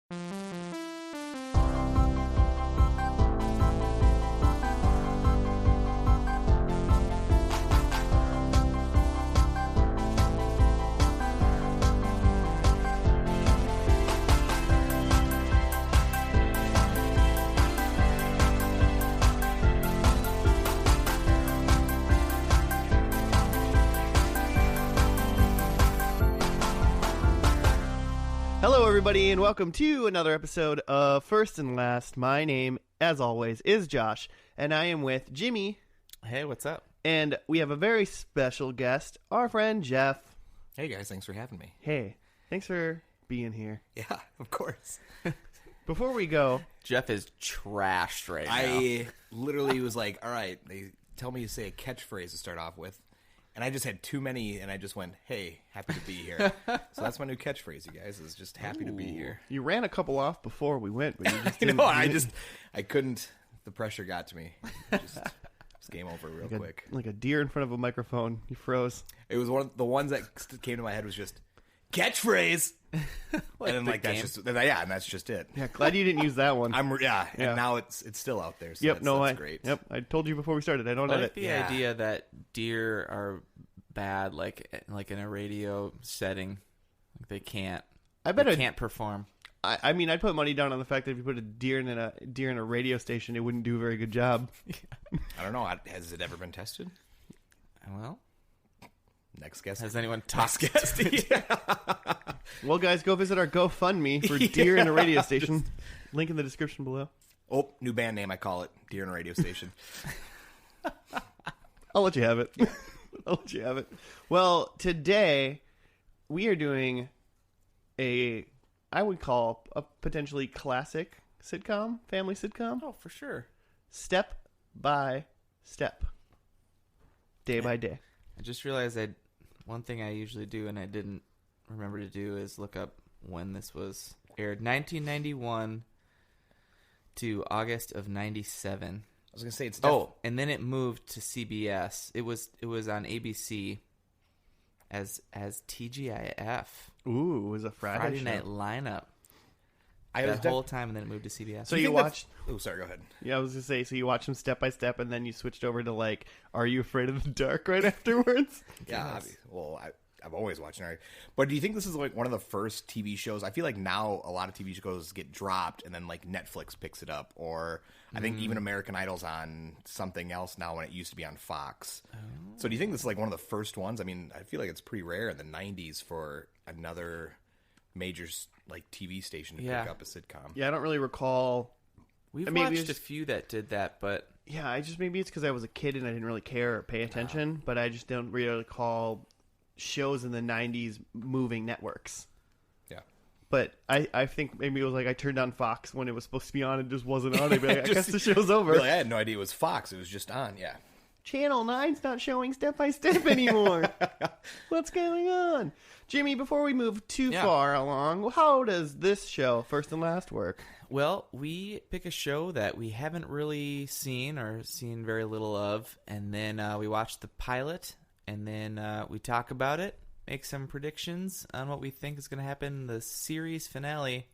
Hello, everybody, and welcome to another episode of First and Last. My name, as always, is Josh, and I am with Jimmy. Hey, what's up? And we have a very special guest, our friend Jeff. Hey, guys, thanks for having me. Hey, thanks for being here. Yeah, of course. Before we go... Jeff is trashed right now. I literally was like, all right, they tell me to say a catchphrase to start off with. And I just had too many, and I just went, hey, happy to be here. So that's my new catchphrrize, you guys, is just happy to be here. You ran a couple off before we went, but you just didn't. I couldn't, the pressure got to me. It was game over real quick. Like a deer in front of a microphone. You froze. It was one of the ones that came to my head was just, catchphrase! Like and then, like, that's just, yeah, and that's just it. Yeah, glad you didn't use that one. And now it's still out there, so yep, that's great. Yep, I told you before we started, I don't I edit. like the idea that deer are bad, like in a radio setting. Like they can't perform. I mean, I'd put money down on the fact that if you put a deer in a radio station, it wouldn't do a very good job. I don't know. Has it ever been tested? Well, next guest. Has anyone talked guest? Well, guys, go visit our GoFundMe for Deer in a Radio Station. Link in the description below. Oh, new band name. I call it Deer in a Radio Station. I'll let you have it. I'll let you have it. Well, today we are doing I would call a potentially classic sitcom, family sitcom. Oh, for sure. Step by step. Day by day. I just realized one thing I usually do and I didn't remember to do is look up when this was aired. 1991 to August of 97. I was gonna say it's and then it moved to CBS. It was on ABC as TGIF. Ooh, it was a Friday night lineup. Whole time, and then it moved to CBS. So you watched? Oh, sorry. Go ahead. Yeah, I was gonna say. So you watched them step by step, and then you switched over to like, Are You Afraid of the Dark? Right afterwards. Yeah. I've always watched it. But do you think this is like one of the first TV shows? I feel like now a lot of TV shows get dropped, and then like Netflix picks it up, or I think even American Idol's on something else now when it used to be on Fox. Oh. So do you think this is like one of the first ones? I mean, I feel like it's pretty rare in the 90s for another major like TV station to pick up a sitcom. Yeah, I don't really recall. We've watched a few that did that, but yeah, maybe it's because I was a kid and I didn't really care or pay attention. But I just don't really recall shows in the 90s moving networks. Yeah. But I think maybe it was like I turned on Fox when it was supposed to be on and just wasn't on. I'd be like, I guess the show's over. Really, I had no idea it was Fox. It was just on, yeah. Channel 9's not showing step by step anymore. What's going on? Jimmy, before we move too far along, how does this show, First and Last, work? Well, we pick a show that we haven't really seen or seen very little of, and then we watch the pilot, and then we talk about it, make some predictions on what we think is going to happen in the series finale,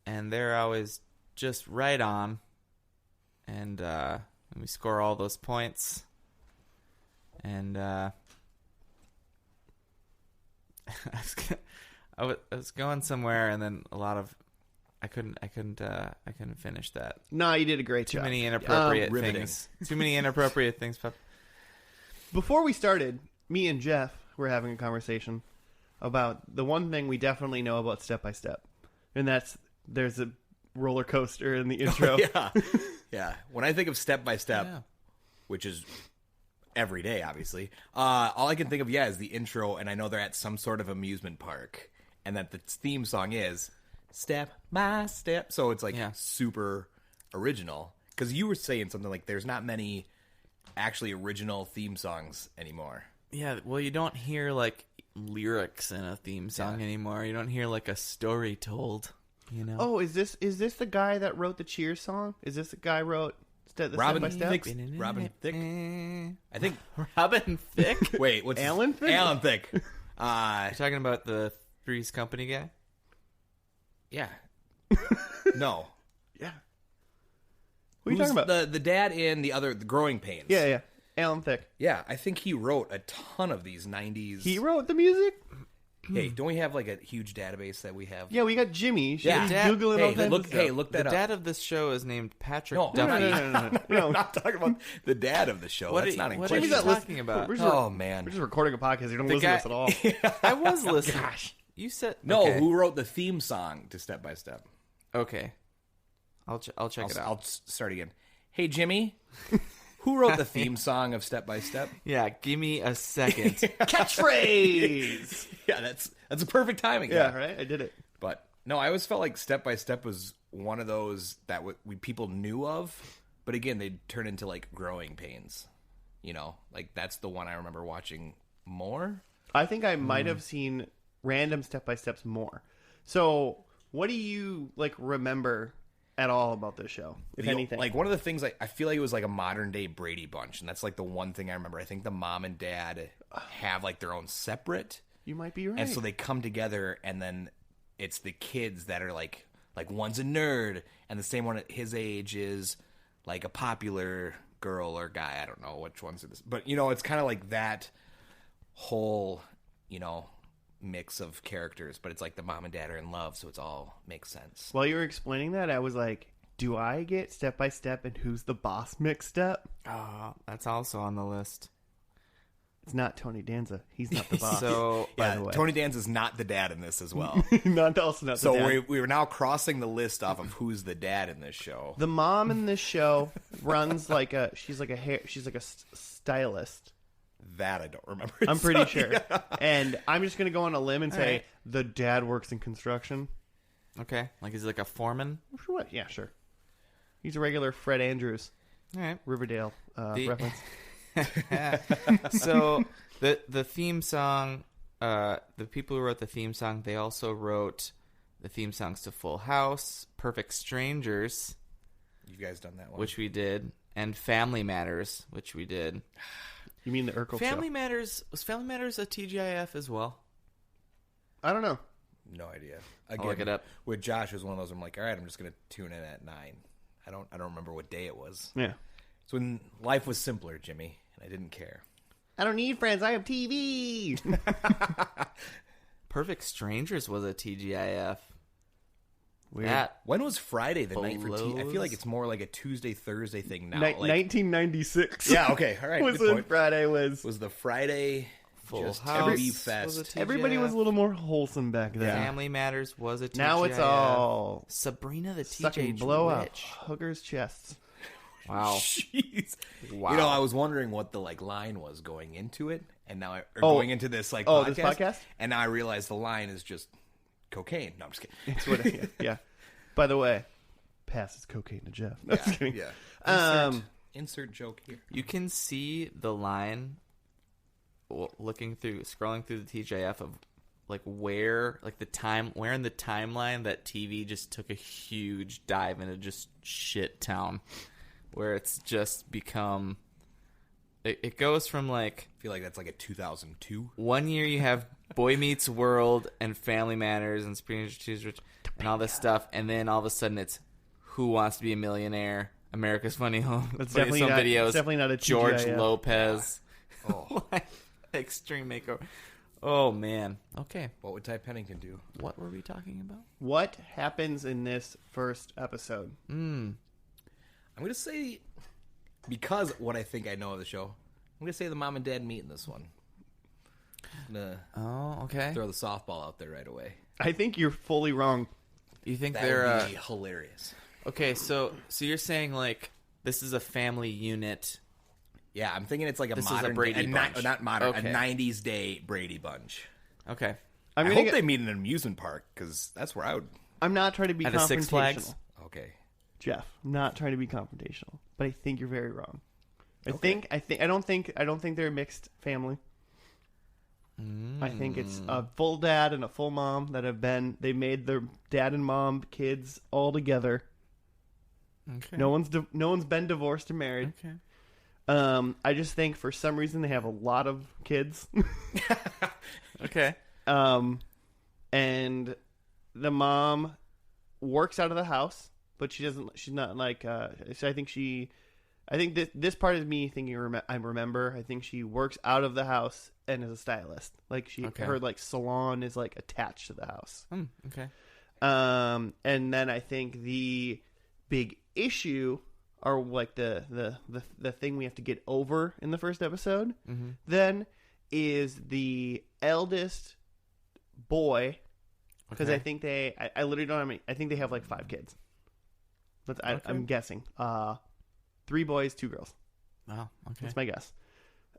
and they're always just right on, and we score all those points, and I was going somewhere, and then I couldn't finish that. No, you did a great job. Too many inappropriate things. Too many inappropriate things. Before we started, me and Jeff were having a conversation about the one thing we definitely know about Step by Step, and that's there's a roller coaster in the intro. Oh, yeah. When I think of Step by Step, which is every day, obviously, all I can think of, is the intro, and I know they're at some sort of amusement park, and that the theme song is Step by Step. So it's like super original. Because you were saying something like there's not many actually original theme songs anymore. Yeah, well, you don't hear like lyrics in a theme song anymore. You don't hear like a story told. You know? Oh, is this the guy that wrote the Cheers song? Is this the guy who wrote Robin Thicke? Robin Thicke? I think Robin Thicke. Wait, what's Alan Thicke? Alan Thicke. You're talking about the Three's Company guy? Yeah. No. Yeah. What are you talking about? The dad in the Growing Pains. Yeah. Alan Thicke. Yeah, I think he wrote a ton of these 90s. He wrote the music? Hey, don't we have like a huge database that we have? Yeah, we got Jimmy. She's Yeah. Googling all kinds of stuff. Look The that up. dad of this show is named Patrick No, Duffy. No. I'm not talking about the dad of the show. That's not what included. are you talking about? Oh, man. We're just recording a podcast. You don't The listen guy- to us at all. I was listening. Gosh. You said... No, okay. who wrote the theme song to Step by Step? Okay. I'll check it out. I'll start again. Hey, Jimmy, who wrote the theme song of Step by Step? Yeah, give me a second. Catchphrase! Yeah, that's a perfect timing. Yeah, right? I did it. But no, I always felt like Step by Step was one of those that people knew of, but again, they'd turn into like Growing Pains. You know, like that's the one I remember watching more. I think I might have seen random step-by-steps more. So, what do you remember at all about this show, if anything? Like one of the things I feel like it was like a modern day Brady Bunch, and that's like the one thing I remember. I think the mom and dad have like their own separate. You might be right. And so they come together, and then it's the kids that are like one's a nerd, and the same one at his age is like a popular girl or guy. I don't know which ones are this, but it's kind of like that whole mix of characters. But it's like the mom and dad are in love, so it's all makes sense. While you were explaining that, I was like, do I get Step by Step and Who's the Boss mixed up? That's also on the list. It's not Tony Danza. He's not the boss. So, by the way. Tony Danza is not the dad in this as well. also not So the dad. we were now crossing the list off of who's the dad in this show. The mom in this show runs she's like a stylist. That I don't remember. I'm pretty So, sure. yeah. And I'm just going to go on a limb and say right. the dad works in construction. okay. Like, is he like a foreman? For what? Yeah, sure. He's a regular Fred Andrews, All right. Riverdale The- reference. So, the theme song, the people who wrote the theme song, they also wrote the theme songs to Full House, Perfect Strangers, You guys done that one? which we did, and Family Matters, which we did. You mean the Urkel Family show? Matters, was Family Matters a TGIF as well? I don't know. No idea. I'll look it up. With Josh, it was one of those. I'm like, all right, I'm just gonna tune in at 9. I don't remember what day it was. Yeah. It's when life was simpler, Jimmy, and I didn't care. I don't need friends. I have TV. Perfect Strangers was a TGIF. Weird. That When was Friday the night for TV? I feel blows. like it's more like a Tuesday, Thursday thing now. 1996. Yeah, okay, all right. was good when point. Friday was. Was the Friday Full just House TV was fest? a TGIF. Everybody was a little more wholesome back then. Family Matters was a TGIF. Now it's all Sabrina the sucking Teenage blowout Witch. hookers' chests. Wow. Jeez. Wow. I was wondering what the line was going into it, and now Oh. going into this This podcast? and now I realize the line is just cocaine. No, I'm just kidding. It's what. Yeah. By the way, passes cocaine to Jeff. No, just kidding. Yeah. Insert joke here. You can see the line scrolling through the TGIF of where in the timeline that TV just took a huge dive into just shit town, where it's just become. It goes from I feel like that's like a 2002. 1 year you have Boy Meets World and Family Matters and Spring Rich and all this stuff, and then all of a sudden it's Who Wants to Be a Millionaire, America's Funny Home, That's Funny definitely Home not. Videos, It's definitely not a George TGIF. Lopez, Oh, Extreme Makeover. Oh man. Okay. what would Ty Pennington do? What were we talking about? What happens in this first episode? I'm gonna say, because what I think I know of the show, I'm gonna say the mom and dad meet in this one. I'm gonna Oh, okay. throw the softball out there right away. I think you're fully wrong. You think That they're would be hilarious. okay? So you're saying this is a family unit. Yeah, I'm thinking it's like a This is modern a Brady Bunch. not modern, Okay. a 90s day Brady Bunch. Okay. I'm I gonna hope get- they meet in an amusement park, because that's where I would. I'm not trying to be At a confrontational, Six Flags? Okay. Jeff. I'm not trying to be confrontational, but I think you're very wrong. I Okay. don't think they're a mixed family. I think it's a full dad and a full mom they made their dad and mom kids all together. Okay. No one's been divorced or married. Okay. I just think for some reason they have a lot of kids. Okay. And the mom works out of the house, but she doesn't. She's not like. So I think this part is me thinking. I remember. I think she works out of the house and is a stylist. Like her like salon is like attached to the house. Okay. And then I think the big issue, or like the thing we have to get over in the first episode, then is the eldest boy. Because I think I literally don't have I think they have like 5 kids. I'm guessing. 3 boys, 2 girls. Wow. Okay. That's my guess.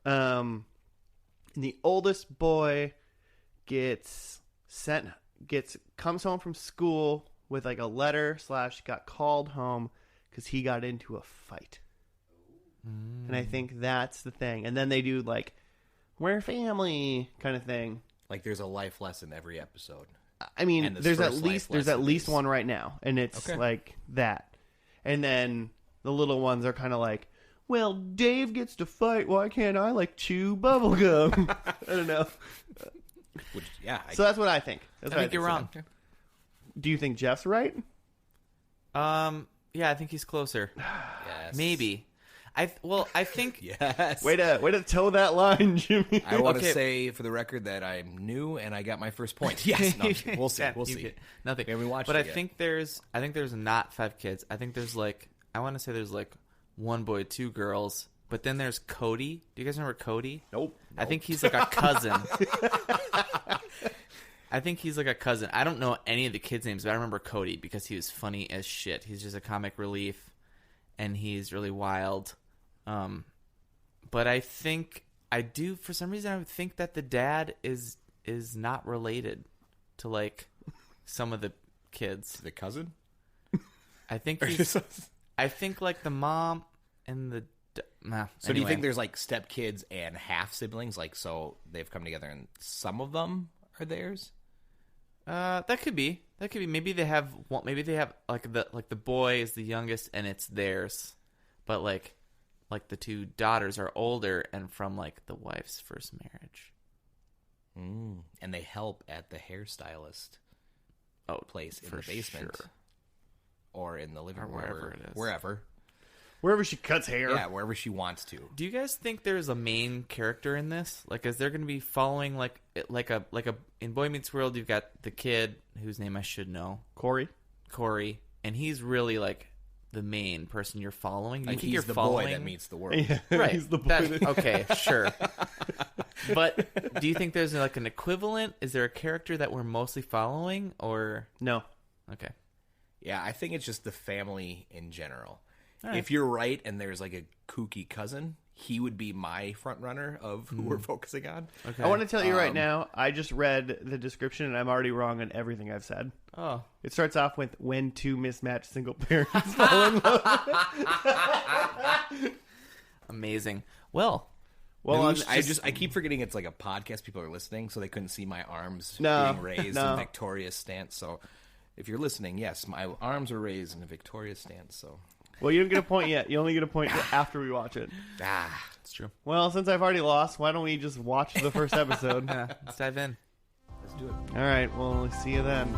And the oldest boy comes home from school with like a letter / got called home because he got into a fight. And I think that's the thing. And then they do like, we're family kind of thing. Like there's a life lesson every episode. I mean, there's at least one right now, and it's like that. And then the little ones are kind of like, well, Dave gets to fight. Why can't I like chew bubble gum? I don't know. So that's what I think. I think you're wrong. Do you think Jeff's right? Yeah, I think he's closer. Yes. Maybe. I think yes. Way to toe that line, Jimmy. I want to say for the record that I'm new and I got my first point. Yes, no, we'll see. We'll see. Nothing. We haven't watched but it I yet. think there's not 5 kids. I think there's like I want to say there's like 1 boy, 2 girls. But then there's Cody. Do you guys remember Cody? Nope. I think he's like a cousin. I think he's like a cousin. I don't know any of the kids' names, but I remember Cody because he was funny as shit. He's just a comic relief, and he's really wild. But I think I do for some reason I would think that the dad is not related to like some of the kids. The cousin? I think he's. I think like the mom and the. So do you think there's like step kids and half siblings? Like so they've come together and some of them are theirs? That could be. Maybe they have like the boy is the youngest and it's theirs, but like the 2 daughters are older and from like the wife's first marriage. And they help at the hairstylist place in the basement. Sure. Or in the living room. Wherever it is. Wherever she cuts hair. Yeah, wherever she wants to. Do you guys think there's a main character in this? Like, is there going to be following like in Boy Meets World? You've got the kid whose name I should know, Corey, and he's really like the main person you're following. Like think he's you're the following... boy that meets the world. Yeah, right? He's the boy okay, sure. But do you think there's like an equivalent? Is there a character that we're mostly following, or no? Okay. Yeah, I think it's just the family in general. Right. If you're right and there's like a kooky cousin, he would be my front runner of who we're focusing on. Okay. I want to tell you right now, I just read the description and I'm already wrong on everything I've said. Oh. It starts off with when 2 mismatched single parents fall in love. Amazing. Well, I keep forgetting it's like a podcast. People are listening, so they couldn't see my arms being raised in victorious stance. So if you're listening, yes, my arms are raised in a victorious stance. So. Well, you don't get a point yet. You only get a point after we watch it. That's true. Well, since I've already lost, why don't we just watch the first episode? Yeah, let's dive in. Let's do it. All right. Well, we'll see you then.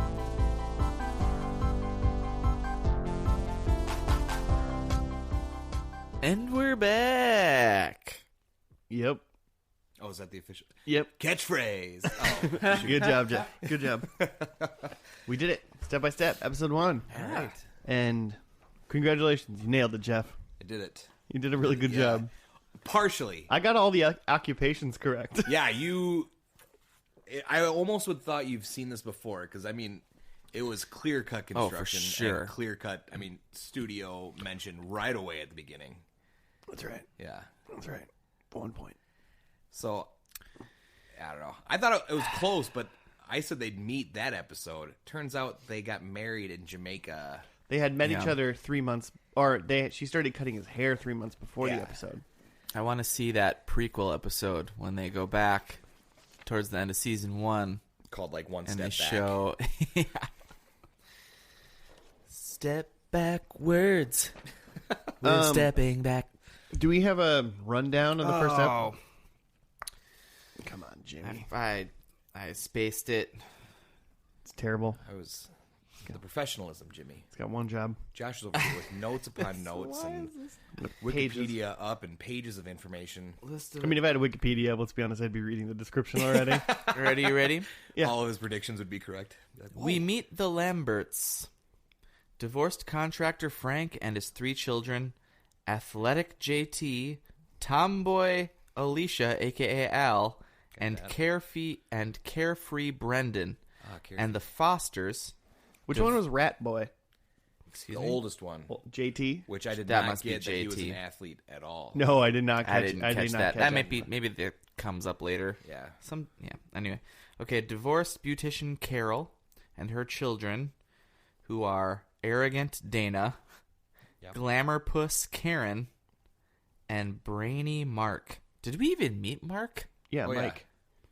And we're back. Yep. Oh, is that the official? Yep. Catchphrase. Oh, Good job, Jeff. Good job. We did it. Step by step. Episode 1. All right. And congratulations. You nailed it, Jeff. I did it. You did a really good job. Partially. I got all the occupations correct. Yeah, I almost would thought you've seen this before, because, I mean, it was clear-cut construction. Oh, for sure. And clear-cut, I mean, studio mentioned right away at the beginning. That's right. Yeah. That's right. 1 point. So, I don't know. I thought it was close, but I said they'd meet that episode. Turns out they got married in Jamaica. They had met each other 3 months, or she started cutting his hair 3 months before the episode. I want to see that prequel episode when they go back towards the end of season 1. Called, like, One and Step they Back. show Step backwards. We're stepping back. Do we have a rundown of the first episode? Come on, Jimmy. I spaced it. It's terrible. I was The professionalism, Jimmy. It's got one job. Josh is over here with notes upon notes and Wikipedia up and pages of information. I mean, if I had Wikipedia, let's be honest, I'd be reading the description already. You ready? Yeah. All of his predictions would be correct. We meet the Lamberts. Divorced contractor Frank and his 3 children, athletic JT, tomboy Alicia, a.k.a. Al, and carefree Brendan. And the Fosters. Which one was Rat Boy? The oldest one. Well, JT? Which I did That not must be get that he was JT. an athlete at all. No, I did not catch I didn't catch that. That might it. be, maybe that comes up later. Yeah. Anyway. Okay, divorced beautician Carol and her children, who are arrogant Dana, glamour puss Karen, and brainy Mark. Did we even meet Mark? Yeah, Oh, Mike. Yeah.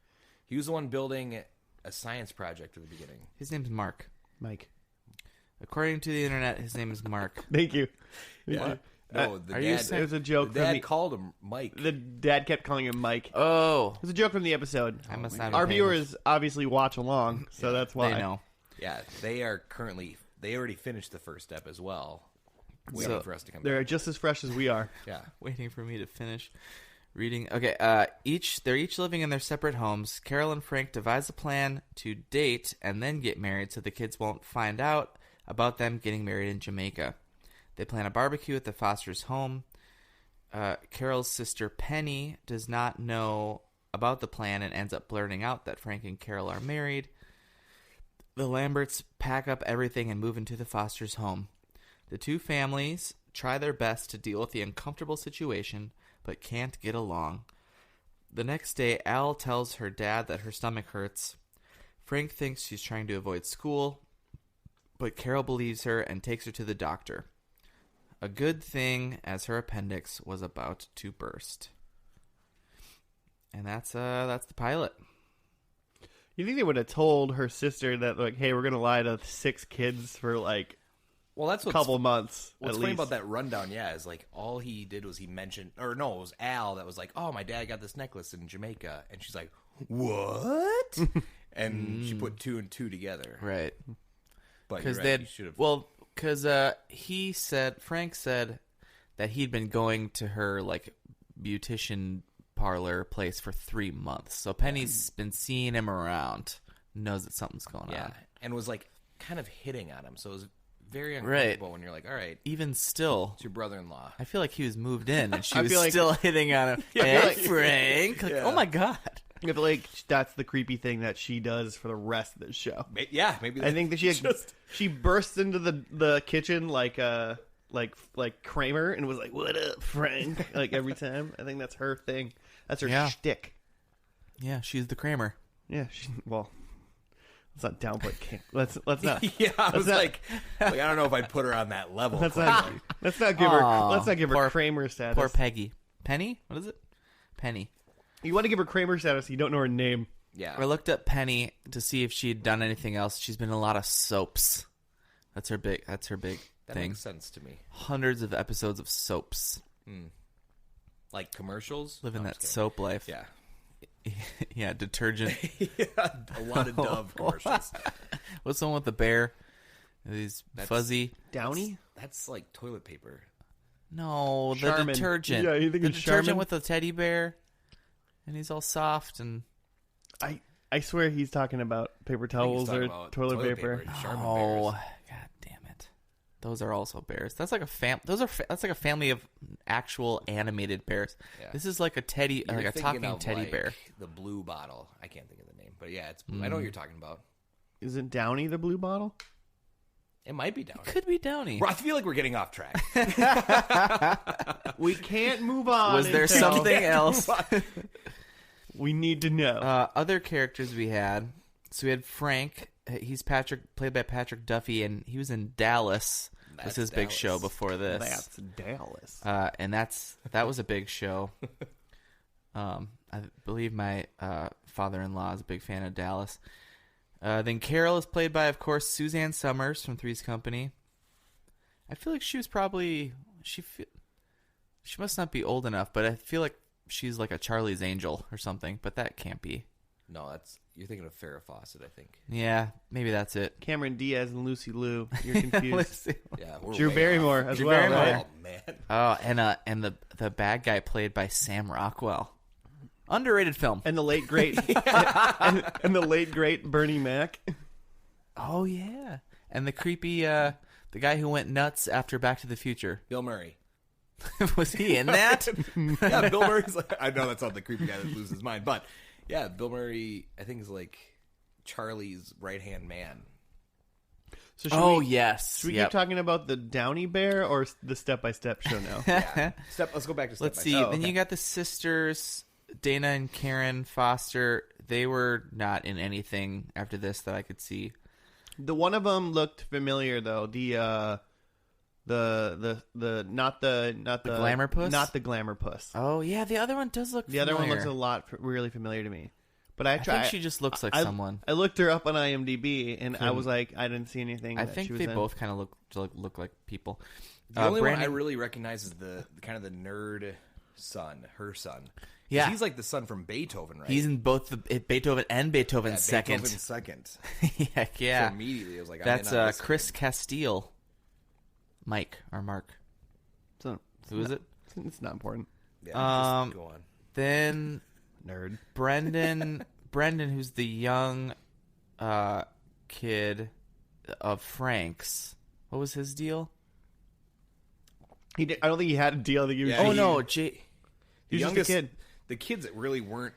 He was the one building a science project at the beginning. His name's Mark. Mike. According to the internet, his name is Mark. Thank you. Yeah. No, the are you dad, saying- It was a joke. the dad called him Mike. The dad kept calling him Mike. Oh, It was a joke from the episode. I must not. Our viewers obviously watch along, so that's why. They know. Yeah, they already finished the first step as well. Waiting for us to come They're back. just as fresh as we are. Yeah. Waiting for me to finish reading. Okay, they're each living in their separate homes. Carol and Frank devise a plan to date and then get married so the kids won't find out about them getting married in Jamaica. They plan a barbecue at the Foster's home. Carol's sister Penny does not know about the plan and ends up blurting out that Frank and Carol are married. The Lamberts pack up everything and move into the Foster's home. The 2 families try their best to deal with the uncomfortable situation, but can't get along. The next day, Al tells her dad that her stomach hurts. Frank thinks she's trying to avoid school, but Carol believes her and takes her to the doctor. A good thing, as her appendix was about to burst. And that's the pilot. You think they would have told her sister that, like, hey, we're going to lie to 6 kids for, like, Well, that's a couple months What's at funny least. about that rundown, is like all he did was he mentioned, or no, it was Al that was like, "Oh, my dad got this necklace in Jamaica," and she's like, "What?" And she put 2 and 2 together, Right. But Because you're right, you should have. well, because Frank said that he'd been going to her like beautician parlor place for 3 months, so Penny's been seeing him around, knows that something's going on. and was like kind of hitting on him, so it was very uncomfortable when you're like, "All right, Even still, it's your brother-in-law." I feel like he was moved in and she I was feel like- still hitting on him. I feel Hey, like- Frank! Like, oh my god! I feel like that's the creepy thing that she does for the rest of the show. Yeah, maybe. I think that she bursts into the kitchen like Kramer and was like, "What up, Frank?" Like every time. I think that's her thing. That's her Yeah. shtick. Yeah, she's the Kramer. Yeah. Well, let's not downplay. Let's not. Yeah, I was not- like, I don't know if I'd put her on that level. Let's not give her. Aw, Let's not give her poor- Kramer status. Poor Peggy. Penny? What is it? Penny. You want to give her Kramer status? You don't know her name. Yeah, I looked up Penny to see if she had done anything else. She's been in a lot of soaps. That's her big that thing. makes sense to me. Hundreds of episodes of soaps. Like commercials, Living No, I'm that just soap life. kidding. Yeah, detergent. Yeah, a lot of Dove commercials. What's the one with the bear? These fuzzy. Downy? That's like toilet paper. No, the Charmin. detergent. Yeah, you think the it's detergent Charmin? with the teddy bear, and he's all soft and. I swear he's talking about paper I think he's towels talking or about toilet paper. Charmin Oh, bears. god damn it! Those are also bears. That's like a that's like a family of actual animated bears. Yeah. This is like a teddy, You're like a thinking talking of, teddy like, bear. The blue bottle. I can't think of the name, but yeah, it's blue. I know what you're talking about. Isn't Downy the blue bottle? It might be down. Could be Downy. I feel like we're getting off track. We can't move on. Was there until something else? we need to know? Other characters we had. So we had Frank. He's played by Patrick Duffy, and he was in Dallas. Was That's his big Dallas. show before this. That's Dallas. And that was a big show. I believe my father-in-law is a big fan of Dallas. Then Carol is played by, of course, Suzanne Summers from Three's Company. I feel like she was probably she must not be old enough, but I feel like she's like a Charlie's Angel or something. But that can't be. No, you're thinking of Farrah Fawcett, I think. Yeah, maybe that's it. Cameron Diaz and Lucy Liu. You're confused. Yeah, Drew Barrymore as Drew well. Barrymore. There. Oh man. Oh, and the bad guy played by Sam Rockwell. Underrated film. And the late great and the late great Bernie Mac. Oh yeah, and the creepy the guy who went nuts after Back to the Future. Bill Murray. Was he in that? Yeah, Bill Murray's like, I know that's not the creepy guy that loses his mind, but yeah, Bill Murray, I think, is like Charlie's right-hand man. So yes. Should we keep talking about the Downy Bear or the Step by Step show now? Yeah. Let's go back to Step Let's by see. Step. Then you got the sisters, Dana and Karen Foster. They were not in anything after this that I could see. The one of them looked familiar though. The not the Glamour Puss? Not the Glamour Puss. Oh yeah, the other one does look. The other one looks a lot really familiar to me. But I think she just looks like someone. I looked her up on IMDb and I was like, I didn't see anything. I that think she was they in. both kind of look like people. The only Brandon, one I really recognize is the kind of the nerd son, her son. Yeah. He's like the son from Beethoven, right? he's in both Beethoven and Beethoven's second. Beethoven's second. Heck yeah. So immediately I was like, That's I'm in on this. Chris Castile. Mike or Mark. So, Who is it? It's not important. Yeah, just go on. Then Nerd. Brendan, who's the young kid of Frank's. What was his deal? I don't think he had a deal. I think he was. Yeah, Oh he- no, He The was just a youngest kid. The kids that really weren't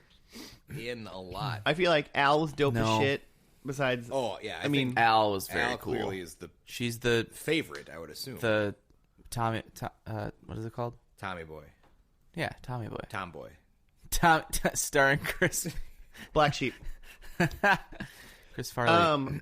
in a lot. I feel like Al was dope No. as shit. Besides, Oh yeah, I mean, think Al was very Al cool. clearly is the She's the favorite, I would assume. Tommy. What is it called? Tommy boy, Yeah, Tommy Boy. Tomboy. Starring Chris Black Sheep. Chris Farley.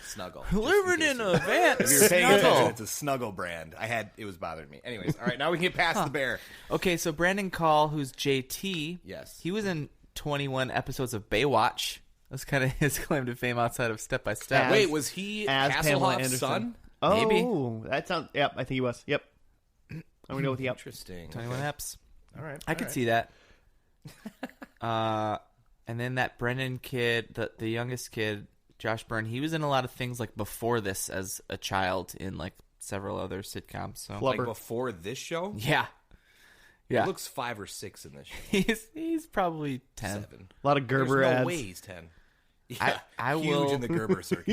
Snuggle. Living in a van. If you're paying attention, Snuggle. it's a Snuggle brand. It was bothering me. Anyways, all right, now we can get past the bear. Okay, so Brandon Call, who's JT. Yes. He was in 21 episodes of Baywatch. That's kind of his claim to fame outside of Step by Step. As- Wait, was he as Pamela Hasselhoff's Anderson. son? Oh, Maybe. that sounds. Yep, I think he was. Yep. I'm gonna go with yep. Interesting. 21 eps. All right. I could see that. And then that Brendan kid, the youngest kid, Josh Byrne, he was in a lot of things like before this as a child in like several other sitcoms. So Like Flubber. before this show? yeah, He yeah, looks 5 or 6 in this show. he's probably 10. 7. A lot of Gerber There's no ads. way he's 10. Yeah, I huge will- in the Gerber circuit.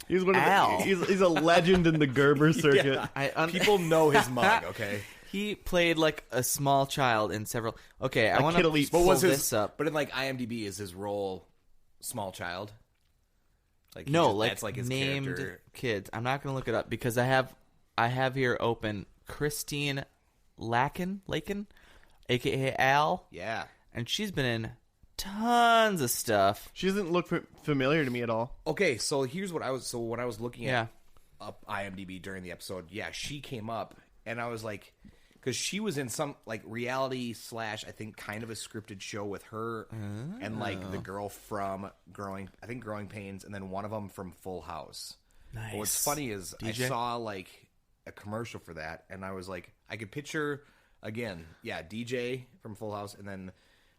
He's one of Al. he's a legend in the Gerber circuit. People know his mug, okay? He played like a small child in several. Okay, I want to Kid Elite. pull What was this up. But in like IMDb, is his role small child? Like he No, just- like that's like his named character. kids. I'm not going to look it up because I have here open Christine Lakin, aka Al, Yeah. and she's been in tons of stuff. She doesn't look familiar to me at all. Okay, so here's what I was. So when I was looking Yeah. at up IMDb during the episode, yeah, she came up, and I was like, because she was in some like reality / I think kind of a scripted show with her and like the girl from Growing Pains, and then one of them from Full House. Nice. But what's funny is DJ? I saw like a commercial for that, and I was like, I could picture again, yeah, DJ from Full House, and then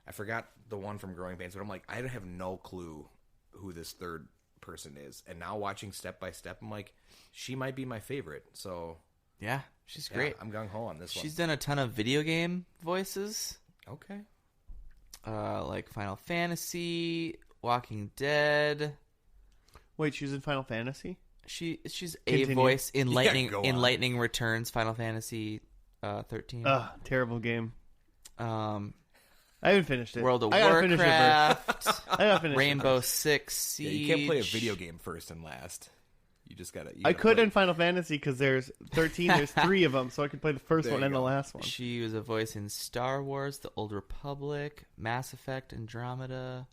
I forgot the one from Growing Pains, but I'm like, I have no clue who this third person is. And now watching Step by Step, I'm like, she might be my favorite. So Yeah, she's yeah, great. I'm gung ho on this She's done a ton of video game voices, one. Okay. like Final Fantasy, Walking Dead. Wait, she was in Final Fantasy? She's a Continue. voice in go on. Lightning Returns, Final Fantasy 13. Ugh, terrible game. Um, I haven't finished it. World of I gotta finish it Warcraft, first. I gotta finish it Rainbow first. Six Siege. Yeah, you can't play a video game first and last. You just gotta. I could in Final Fantasy because there's 13. There's 3 of them, so I could play the first There one you and the go. last one. She was a voice in Star Wars, The Old Republic, Mass Effect, Andromeda.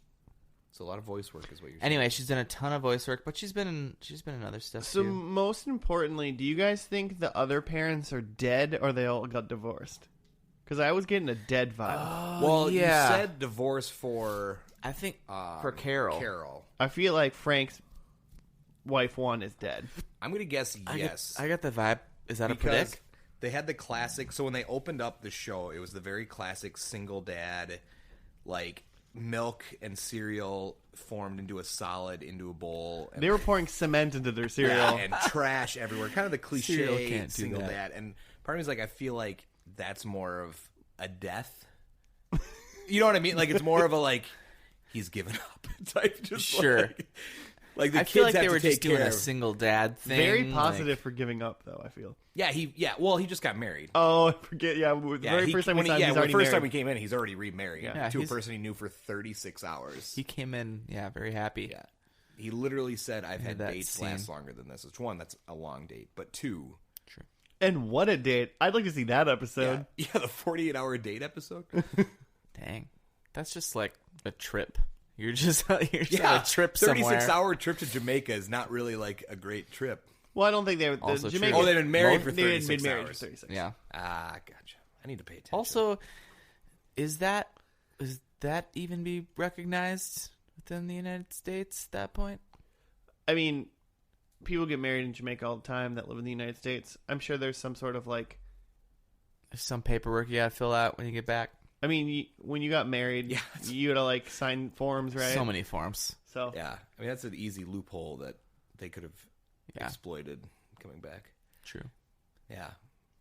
So a lot of voice work is what you're saying. Anyway, she's done a ton of voice work, but she's been in other stuff So too. most importantly, do you guys think the other parents are dead or they all got divorced? Because I was getting a dead vibe. Well, yeah. you said divorce for I think for Carol. Carol. I feel like Frank's wife 1 is dead. I'm gonna guess yes. I got the vibe. Is that a because predict? they had the classic. So when they opened up the show, it was the very classic single dad, like milk and cereal formed into a solid into a bowl. And, They were pouring cement into their cereal. yeah, and trash everywhere. Kind of the Cereal cliche can't do single that. dad. And part of me is like, I feel like that's more of a death. You know what I mean? Like, it's more of a, like, he's given up type. Just Sure. Like the I kids feel like have they to were just take doing care a of- single dad thing. Very like- positive for giving up, though, I feel. Yeah, well, he just got married. Oh, I forget. Yeah, the very first time we saw him, he's already first married. time he came in, he's already remarried Yeah, to a he's- person he knew for 36 hours. He came in, very happy. Yeah. He literally said, I've had that dates scene. last longer than this. Which one, that's a long date. But two, And what a date. I'd like to see that episode. yeah, the 48-hour date episode. Dang, that's just like a trip. You're just on Yeah, a trip somewhere. 36-hour trip to Jamaica is not really like a great trip. Well, I don't think they were. Also Jamaica, true. Oh, they've been married for they had 36 been married for hours. 36. Yeah. Ah, gotcha. I need to pay attention. Also, is that even be recognized within the United States at that point? I mean, people get married in Jamaica all the time that live in the United States. I'm sure there's some sort of like. There's some paperwork you gotta fill out when you get back. I mean, when you got married, Yeah. you gotta like sign forms, right? So many forms. So yeah, I mean, that's an easy loophole that they could have exploited coming back. True. Yeah.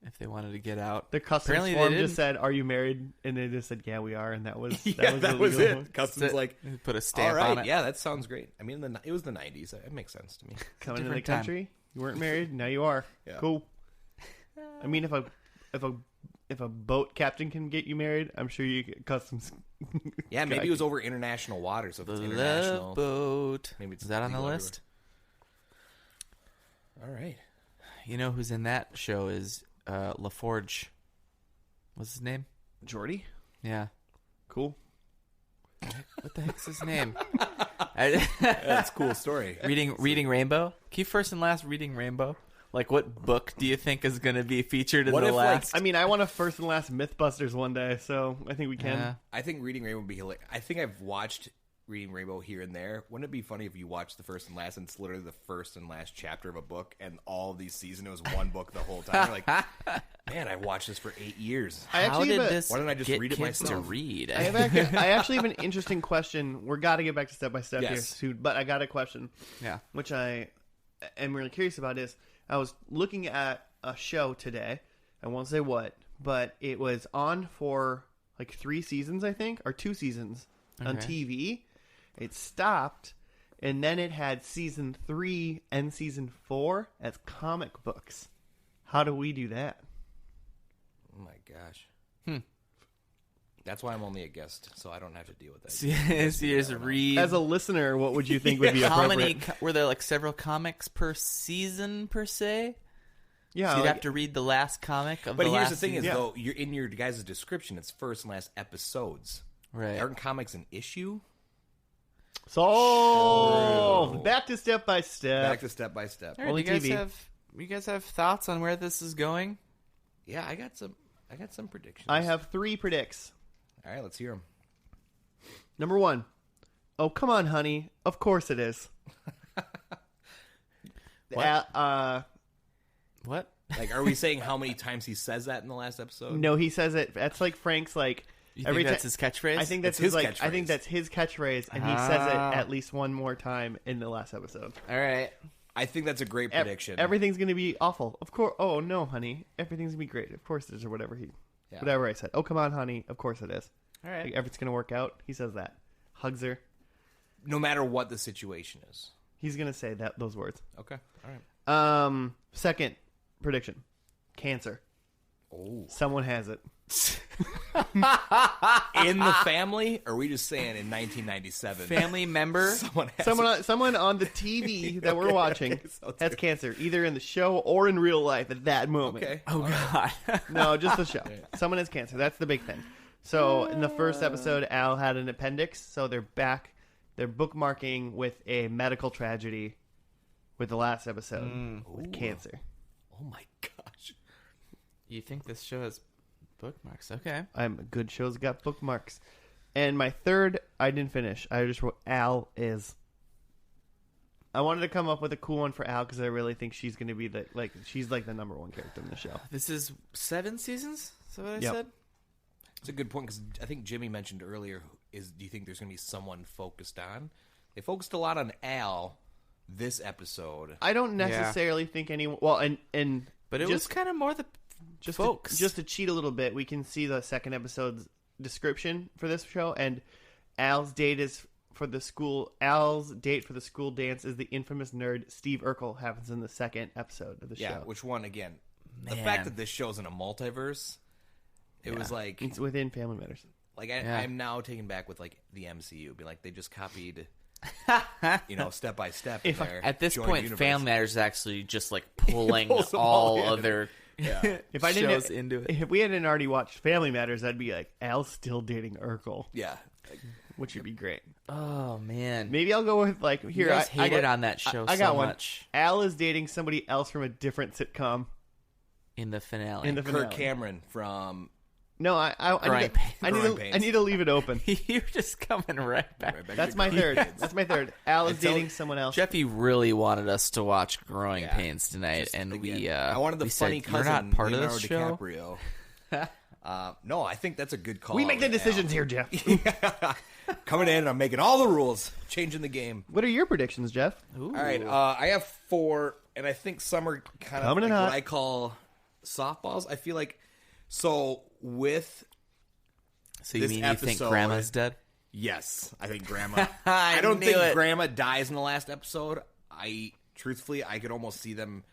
If they wanted to get out. the customs Apparently they form didn't. just said, "Are you married?" And they just said, "Yeah, we are," and that was That was illegal. it. Customs like, Put a stamp all right, on it. yeah, that sounds great. I mean, it was the 90s. It makes sense to me. Coming into the different time. country, you weren't married, now you are. Yeah. Cool. I mean, if a boat captain can get you married, I'm sure you get customs. Yeah, maybe it was over international waters. So if The it's Love international. Boat. Maybe it's Is that on the legal list? All right. You know who's in that show is LaForge. What's his name? Jordy, Yeah. cool. What the heck's his name? That's a cool story. Reading Rainbow? Key first and last Reading Rainbow? Like, what book do you think is going to be featured in What the if, like, last? I mean, I want a first and last MythBusters one day, so I think we can. Yeah. I think Reading Rainbow would be hilarious. I think I've watched Reading Rainbow here and there. Wouldn't it be funny if you watched the first and last and it's literally the first and last chapter of a book and all of these seasons it was one book the whole time? You're like, man, I watched this for 8 years. I How actually did have a- this Why don't I just get read it kids to myself? read? I actually have an interesting question. We're got to get back to step by step here Yes. soon, but I got a question, Yeah. which I am really curious about. Is I was looking at a show today. I won't say what, but it was on for like 3 seasons, I think, or 2 seasons on Okay. TV. It stopped, and then it had season 3 and season 4 as comic books. How do we do that? Oh my gosh. That's why I'm only a guest, so I don't have to deal with that. So you just read. As a listener, what would you think would be How appropriate? many were there? Like several comics per season per se? Yeah, So you'd like- have to read the last comic of But the here's last the thing: season? is though you're in your guys' description, it's first and last episodes. Right. Aren't comics an issue? So True. back to step by step. Back to step by step. All right, Only you guys TV. you guys have thoughts on where this is going? Yeah, I got some predictions. I have 3 predicts. All right, let's hear them. Number 1. Oh, come on, honey. Of course it is. What? What? What? Like, are we saying how many times he says that in the last episode? No, he says it. That's like Frank's like You every think that's ti- his catchphrase? I think that's It's his his I think catchphrase. that's his catchphrase, and he says it Ah. at least one more time in the last episode. All right. I think that's a great Ev- prediction. Everything's gonna be awful. Of course. Oh no, honey. Everything's gonna be great. Of course it is, or whatever Yeah. whatever I said. Oh come on, honey. Of course it is. All right. Like, everything's gonna work out. He says that. Hugs her. No matter what the situation is. He's gonna say those words. Okay. All right. Second prediction. Cancer. Oh. Someone has it. In the family? Or are we just saying in 1997? Family member. Someone has Someone on the TV that we're watching okay, sounds has good. cancer, either in the show or in real life at that moment. Okay. Oh God. No, just the show. Someone has cancer. That's the big thing. So in the first episode, Al had an appendix. So they're back. They're bookmarking with a medical tragedy with the last episode with Ooh. cancer. Oh my gosh. You think this show has bookmarks? Okay. I'm good. Show's got bookmarks. And my third, I didn't finish. I just wrote Al is. I wanted to come up with a cool one for Al because I really think she's going to be she's like the number 1 character in the show. This is 7 seasons. Is that what I Yep. said? It's a good point because I think Jimmy mentioned earlier do you think there's going to be someone focused on? They focused a lot on Al this episode. I don't necessarily think anyone. Well, and but it was kind of more the folks. Just to cheat a little bit, we can see the second episode's description for this show, and Al's date for the school dance is the infamous nerd Steve Urkel. Happens in the second episode of the show. Yeah, which one again? The fact that this show's in a multiverse, it was like it's within Family Matters. Like I'm now taken back with like the MCU. Be like they just copied, step by step. At this point, Family Matters is actually just like pulling all other shows into it. If we hadn't already watched Family Matters, I'd be like, Al's still dating Urkel. Yeah, which would be great. Oh man, maybe I'll go with like here. You guys hated on that show I got so one. much. Al is dating somebody else from a different sitcom. In the finale. Kirk Cameron from... No, I need to leave it open. You're just coming right back. That's my third. That's my third. Al is dating someone else. Jeffy really wanted us to watch Growing Pains tonight, and I wanted the funny said, cousin, you're not part Leonardo of this show? DiCaprio. No, I think that's a good call. We make the decisions here, Jeff. Coming in, and I'm making all the rules, changing the game. What are your predictions, Jeff? Ooh. All right, I have 4, and I think some are kind of like what I call softballs. I feel like with you this mean episode, you think Grandma's dead? Yes, I think Grandma. I don't think Grandma dies in the last episode. Truthfully, I could almost see them.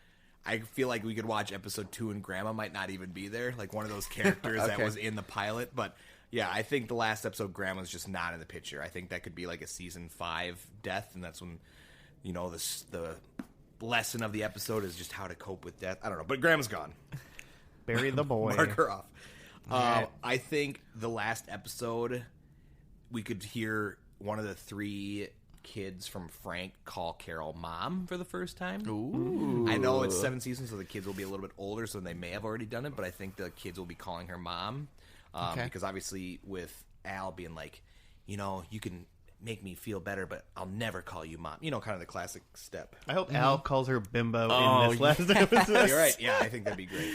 I feel like we could watch episode 2 and Grandma might not even be there, like one of those characters that was in the pilot. But yeah, I think the last episode, Grandma's just not in the picture. I think that could be like a season 5 death, and that's when the lesson of the episode is just how to cope with death. I don't know, but Grandma's gone. Bury the boy. Mark her off. Right. I think the last episode, we could hear one of the 3 kids from Frank call Carol Mom for the first time. Ooh. I know it's 7 seasons, so the kids will be a little bit older, so they may have already done it, but I think the kids will be calling her Mom. Because obviously with Al being like, you can make me feel better, but I'll never call you Mom. Kind of the classic step. I hope Al calls her Bimbo in this last episode. You're right. Yeah, I think that'd be great.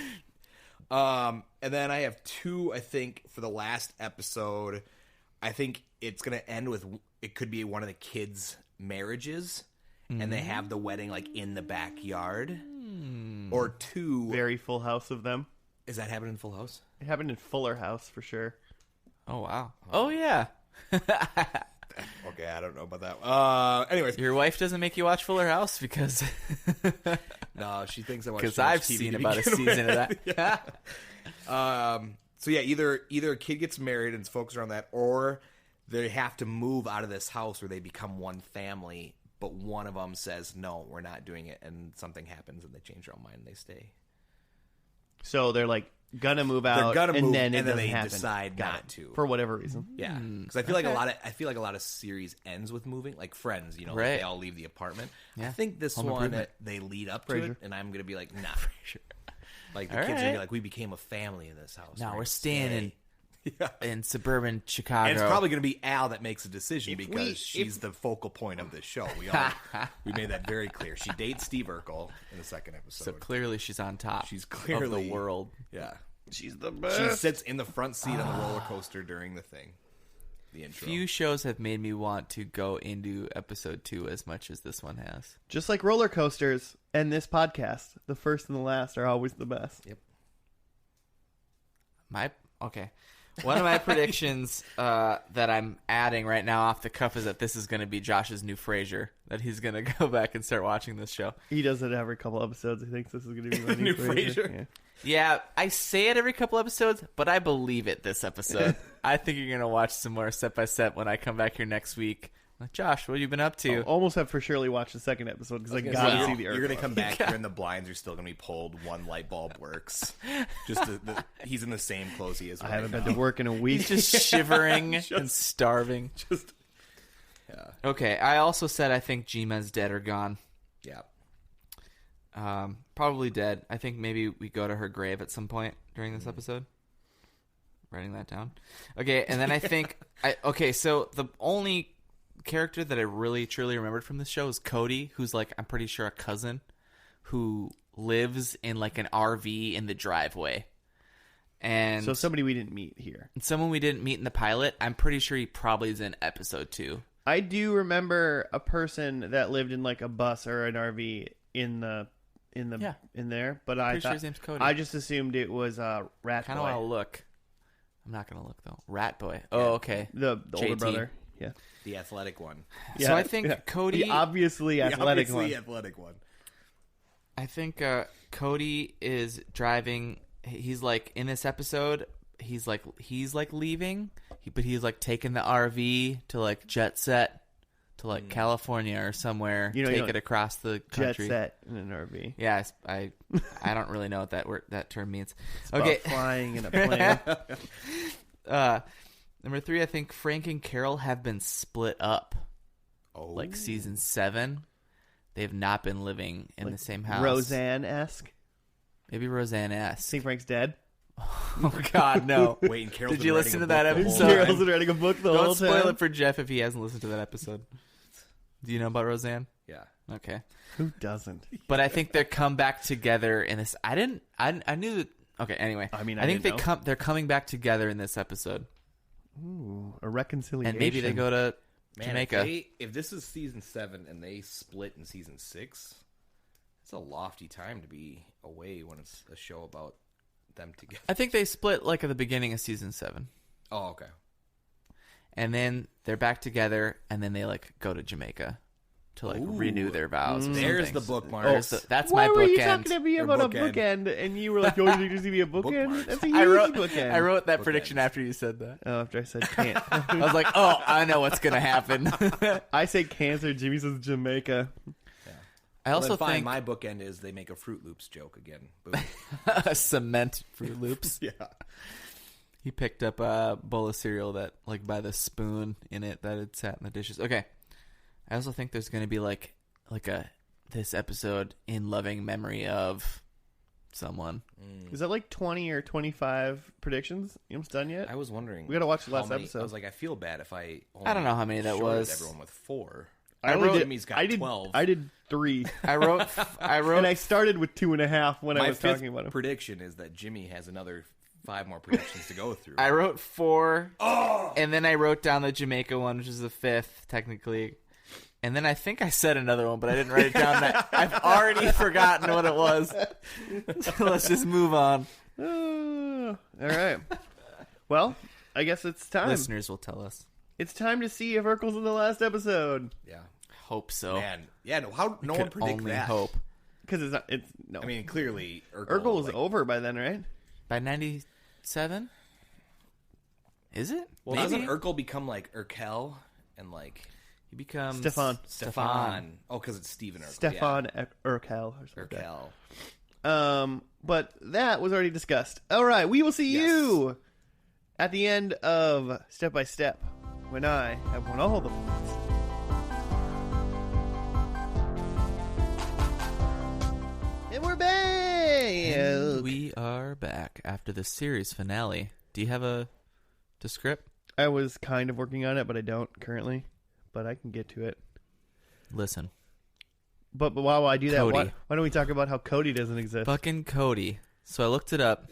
And then I have 2, I think, for the last episode. I think it's going to end with, it could be one of the kids' marriages, and they have the wedding, like, in the backyard. Or 2... Very Full House of them. Is that happening in Full House? It happened in Fuller House, for sure. Oh, wow. Oh, yeah. Okay, I don't know about that. Anyways. Your wife doesn't make you watch Fuller House because... No, she thinks I watch because I've TV seen about a season of that. Yeah. So yeah, either a kid gets married and it's focused around that, or they have to move out of this house where they become one family, but one of them says, no, we're not doing it, and something happens and they change their own mind and they stay. So they're like gonna move out, and then they happen. Decide not to for whatever reason. Yeah, because I feel like a lot of series ends with moving, like Friends. Like they all leave the apartment. Yeah. I think this one they lead up to it, and I'm gonna be like, nah. Like the kids are gonna be like, we became a family in this house. Now we're staying in suburban Chicago. And it's probably going to be Al that makes a decision because she's the focal point of this show. We made that very clear. She dates Steve Urkel in the second episode. So clearly she's on top. She's clearly of the world. Yeah. She's the best. She sits in the front seat on the roller coaster during the thing. The intro. Few shows have made me want to go into episode 2 as much as this one has. Just like roller coasters and this podcast, the first and the last are always the best. Yep. Okay. One of my predictions that I'm adding right now off the cuff is that this is going to be Josh's new Frasier. That he's going to go back and start watching this show. He does it every couple episodes. He thinks this is going to be my new Frasier. Yeah, I say it every couple episodes, but I believe it this episode. I think you're going to watch some more Step by Step when I come back here next week. Like, Josh, what have you been up to? I'll almost have for surely watched the second episode because I got to see the Urkel. You're going to come back here and the blinds are still going to be pulled. One light bulb works. Just he's in the same clothes he is right now. I haven't been to work in a week. He's just shivering and starving. Yeah. Okay, I also said I think G-Men's dead or gone. Yeah. Probably dead. I think maybe we go to her grave at some point during this episode. Writing that down. Okay, and then I think... so the only character that I really truly remembered from this show is Cody, who's like, I'm pretty sure a cousin who lives in like an RV in the driveway. And So somebody we didn't meet here. someone we didn't meet in the pilot, I'm pretty sure he probably is in episode 2. I do remember a person that lived in like a bus or an RV in there, but I Pretty sure thought his name's Cody. I just assumed it was Rat Kind of Boy, want to look. I'm not going to look, though. Rat Boy. Oh, okay. the older JT. brother. Yeah. The athletic one. So I think Cody... the obviously athletic one. athletic one. I think Cody is driving. He's like in this episode. He's like leaving, but he's like taking the RV to like jet set to like California or somewhere. Take it across the country. Jet set in an RV. Yeah, I don't really know what that term means. It's Okay, about flying in a plane. Number 3, I think Frank and Carol have been split up. Oh, Like season 7, they have not been living in the same house. Roseanne-esque. Maybe Roseanne-esque. Think Frank's dead. Oh God, no! Wait, and Carol's Did been you writing listen a to that book the whole episode? time. Carol's been writing a book the whole Don't spoil time. it for Jeff if he hasn't listened to that episode. Do you know about Roseanne? Yeah. Okay, Who doesn't? but I think they come back together in this. I knew that. Okay, anyway, I mean, I think didn't know. they're coming back together in this episode, Ooh, a reconciliation. and maybe they go to Man, Jamaica. if this is season 7 and they split in season 6, it's a lofty time to be away when it's a show about them together. I think they split like at the beginning of season 7, Oh, okay. and then they're back together, and then they like go to Jamaica to like Ooh. renew their vows. or There's something. the bookmark. That's Why my were you bookend. talking to me Or about a bookend. bookend, and you were like, "Oh, you think there's gonna be a bookend?" Bookmarks. That's a huge I wrote bookend. I wrote that Bookends. prediction after you said that. Oh, after I said can't. I was like, oh, I know what's gonna happen. I say cancer. Jimmy says Jamaica. I also Well, then fine, think my bookend is they make a Fruit Loops joke again. Boom. cement Fruit Loops. Yeah. He picked up a bowl of cereal that, like, by the spoon in it that had sat in the dishes. Okay. I also think there's going to be like this episode in loving memory of someone. Is that like 20 or 25 predictions? You almost done yet? I was wondering. We gotta watch the how last many- episode. I was like, I feel bad if I. I don't know how many that shorted was. Everyone with 4. I only did. Jimmy's got 12. I did 3, I wrote and I started with 2.5 when I My was fifth talking about him. prediction is that Jimmy has another 5 more predictions to go through. I wrote 4, and then I wrote down the Jamaica one, which is the 5th, technically. And then I think I said another one, but I didn't write it down. I've already forgotten what it was. So let's just move on. All right. Well, I guess it's time. Listeners will tell us. It's time to see if Urkel's in the last episode. Yeah. Hope so. Man. Yeah, no, how no one Could predict only that. hope. Because it's not. It's no. I mean, clearly Urkel was like, over by then, right? By 97? Is it? Well, Maybe. doesn't Urkel become like Urkel and like He becomes Stefan? Oh, because it's Steven Urkel. Stefan Urkel or something. Yeah. like Urkel. that. But that was already discussed. All right, we will see Yes. you at the end of Step by Step when I have won all the points. And we're back. And we are back after the series finale. Do you have a script? I was kind of working on it, but I don't currently. But I can get to it. Listen. But while I do that, Cody. why don't we talk about how Cody doesn't exist? Fucking Cody. So I looked it up.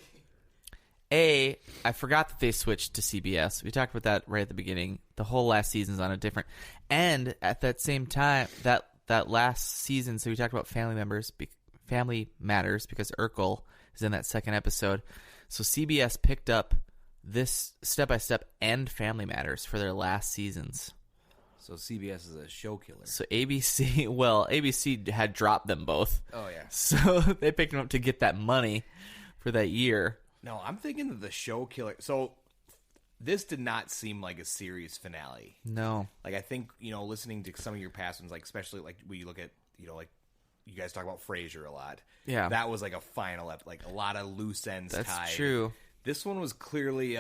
I forgot that they switched to CBS. We talked about that right at the beginning. The whole last season's on a different. And at that same time, that last season, so we talked about family matters because Urkel is in that second episode. So CBS picked up this Step by Step and Family Matters for their last seasons. So CBS is a show killer. So ABC had dropped them both. Oh, yeah. So they picked them up to get that money for that year. No, I'm thinking of the show killer. So this did not seem like a series finale. No. Like, I think, listening to some of your past ones, like, especially, like, when you look at, like, you guys talk about Frasier a lot. Yeah. That was, like, a final, like, a lot of loose ends tied. That's true. This one was clearly,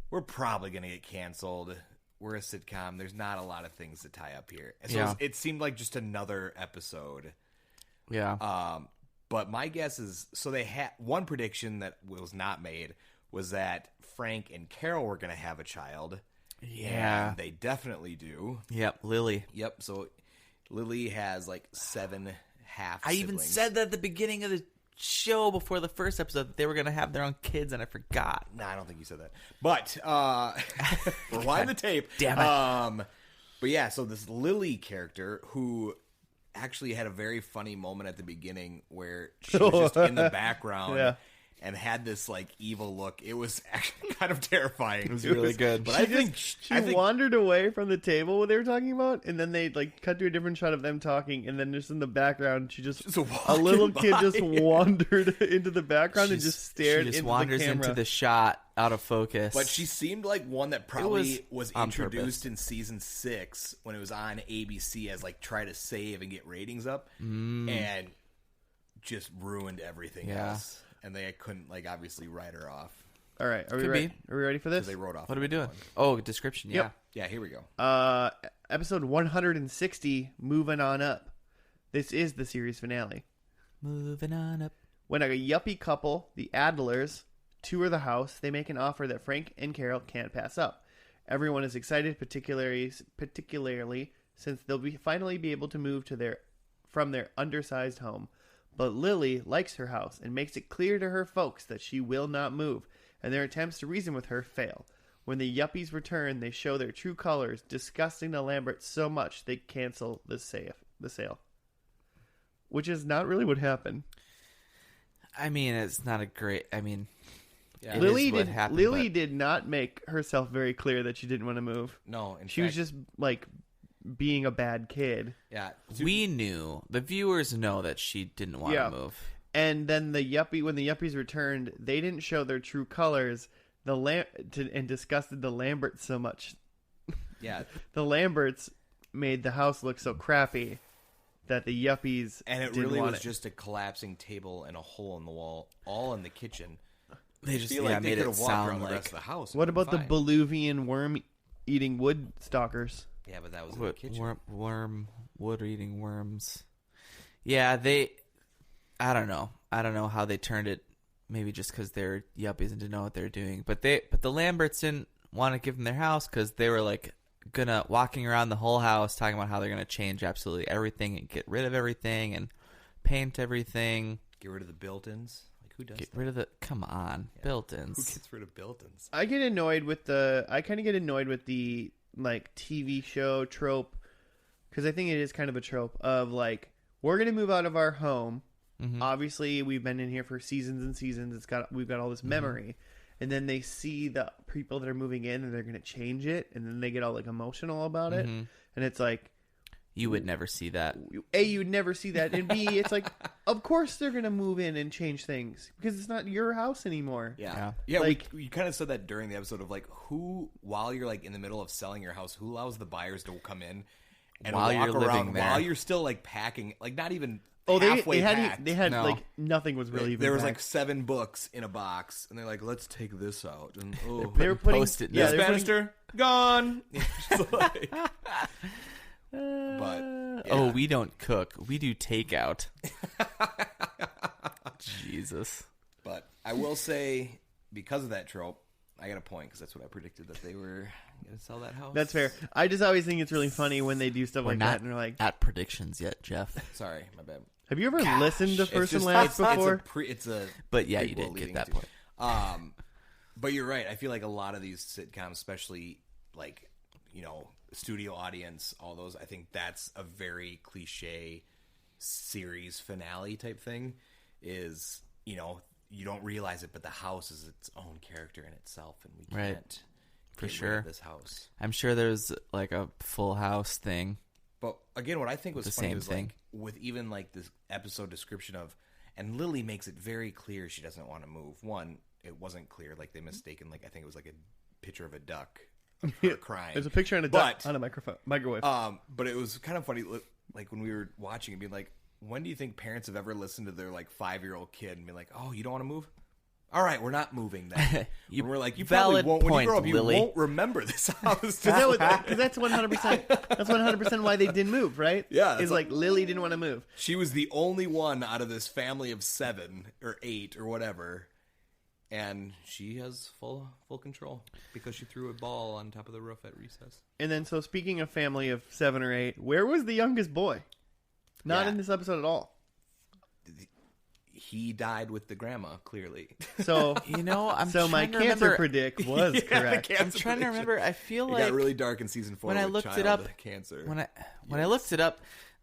we're probably going to get canceled. We're a sitcom. There's not a lot of things to tie up here. So Yeah. it seemed like just another episode. Yeah. But my guess is, so they had one prediction that was not made was that Frank and Carol were going to have a child. Yeah. And they definitely do. Yep. Lily. Yep. So Lily has like 7 half I even siblings. said that at the beginning of the show before the first episode that they were going to have their own kids, and I forgot. Nah, I don't think you said that. But rewind the tape. Damn it. But yeah, so this Lily character who actually had a very funny moment at the beginning where she was just in the background. Yeah. And had this like evil look. It was actually kind of terrifying. It was really good. But She wandered away from the table what they were talking about, and then they like cut to a different shot of them talking, and then just in the background, she just a little kid just wandered into the background and just stared. She just into wanders the camera. into the shot out of focus. But she seemed like one that probably was on introduced purpose. in season 6 when it was on ABC as like try to save and get ratings up, and just ruined everything else. And they couldn't like obviously write her off. All right, are we Could ready? be. Are we ready for this? They wrote off. What are we doing? one. Oh, description. Yeah. Yep. Yeah, here we go. Episode 160, moving on up. This is the series finale. Moving on up. When a yuppie couple, the Adlers, tour the house, they make an offer that Frank and Carol can't pass up. Everyone is excited, particularly since they'll finally be able to move from their undersized home. But Lily likes her house and makes it clear to her folks that she will not move, and their attempts to reason with her fail. When the yuppies return, they show their true colors, disgusting the Lamberts so much they cancel the sale. Which is not really what happened. I mean, it's not a great. I mean, Yeah. it Lily is what did. happened, Lily but did not make herself very clear that she didn't want to move. No, in She fact, was just like being a bad kid. yeah. we knew, the viewers know that she didn't want Yeah. to move. And then when the yuppies returned, they didn't show their true colors. And disgusted the Lamberts so much. Yeah, The Lamberts made the house look so crappy that the yuppies and it didn't really want was it. just a collapsing table and a hole in the wall, all in the kitchen. They just feel like they made could it have walked around sound the like rest of the house. What about the Fine. Boluvian worm-eating wood stalkers? Yeah, but that was in the kitchen. wood-eating worms. Yeah, I don't know. I don't know how they turned it. Maybe just because they're yuppies and didn't know what they're doing. But the Lamberts didn't want to give them their house because they were like walking around the whole house talking about how they're gonna change absolutely everything and get rid of everything and paint everything. Get rid of the built-ins. Like who does Get that? rid of the built-ins. Who gets rid of built-ins? I kind of get annoyed with the like TV show trope, because I think it is kind of a trope of like, we're gonna move out of our home. Mm-hmm. Obviously, we've been in here for seasons and seasons. We've got all this memory, and then they see the people that are moving in, and they're gonna change it, and then they get all like emotional about it, and it's like, You would never see that. A, you'd never see that, and B, it's like, of course they're gonna move in and change things because it's not your house anymore. Yeah. Like- we kind of said that during the episode of like, who, while you're like in the middle of selling your house, who allows the buyers to come in and While walk you're around living there. while you're still like packing, like not even Oh, halfway packed. they had No. like nothing was really even. There was packed. like 7 books in a box, and they're like, "Let's take this out." And they were putting Post-it yeah, notes. they were putting- Bannister gone. It's like- but Oh, yeah. we don't cook. We do takeout. Jesus. But I will say, because of that trope, I got a point because that's what I predicted that they were going to sell that house. That's fair. I just always think it's really funny when they do stuff We're like not that, and they're like, at predictions yet, Jeff. Sorry, my bad. "Have you ever listened to It's First and just- Last before?" It's a But yeah, you prequel did leading get that into- point. But you're right. I feel like a lot of these sitcoms, especially like, you know, studio audience, all those, I think that's a very cliche series finale type thing is, you know, you don't realize it, but the house is its own character in itself, and we Right. can't For get rid sure. of this house. I'm sure there's like a Full House thing. But again, what I think was The funny same was thing. like with even like this episode description of, and Lily makes it very clear she doesn't want to move. One, it wasn't clear, like they mistaken, like I think it was like a picture of a duck of her crying. There's a picture on a duck But- on a microwave. But it was kind of funny, like when we were watching and being like, when do you think parents have ever listened to their like 5-year-old kid and be like, "Oh, you don't want to move? All right, we're not moving then." You- And we're like, you probably valid won't. When you point, grow up, you Lily. won't remember this house. Because that's 100%. That's 100% why they didn't move, right? Yeah, that's Is like Lily didn't want to move. She was the only one out of this family of 7 or 8 or whatever, and she has full control because she threw a ball on top of the roof at recess. And then, so speaking of family of 7 or 8, where was the youngest boy? Not Yeah. in this episode at all. he died with the grandma, clearly. So I'm so my trying to cancer remember. predict was Yeah, correct. the cancer I'm trying to prediction. remember. I feel It like got really dark in season 4 when I with looked it child up- cancer. when I looked it up,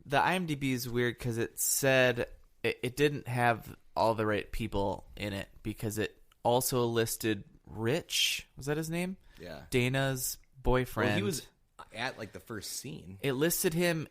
the IMDb is weird because it said it didn't have all the right people in it because it also listed Rich. Was that his name? Yeah. Dana's boyfriend. Well, he was at like the first scene. It listed him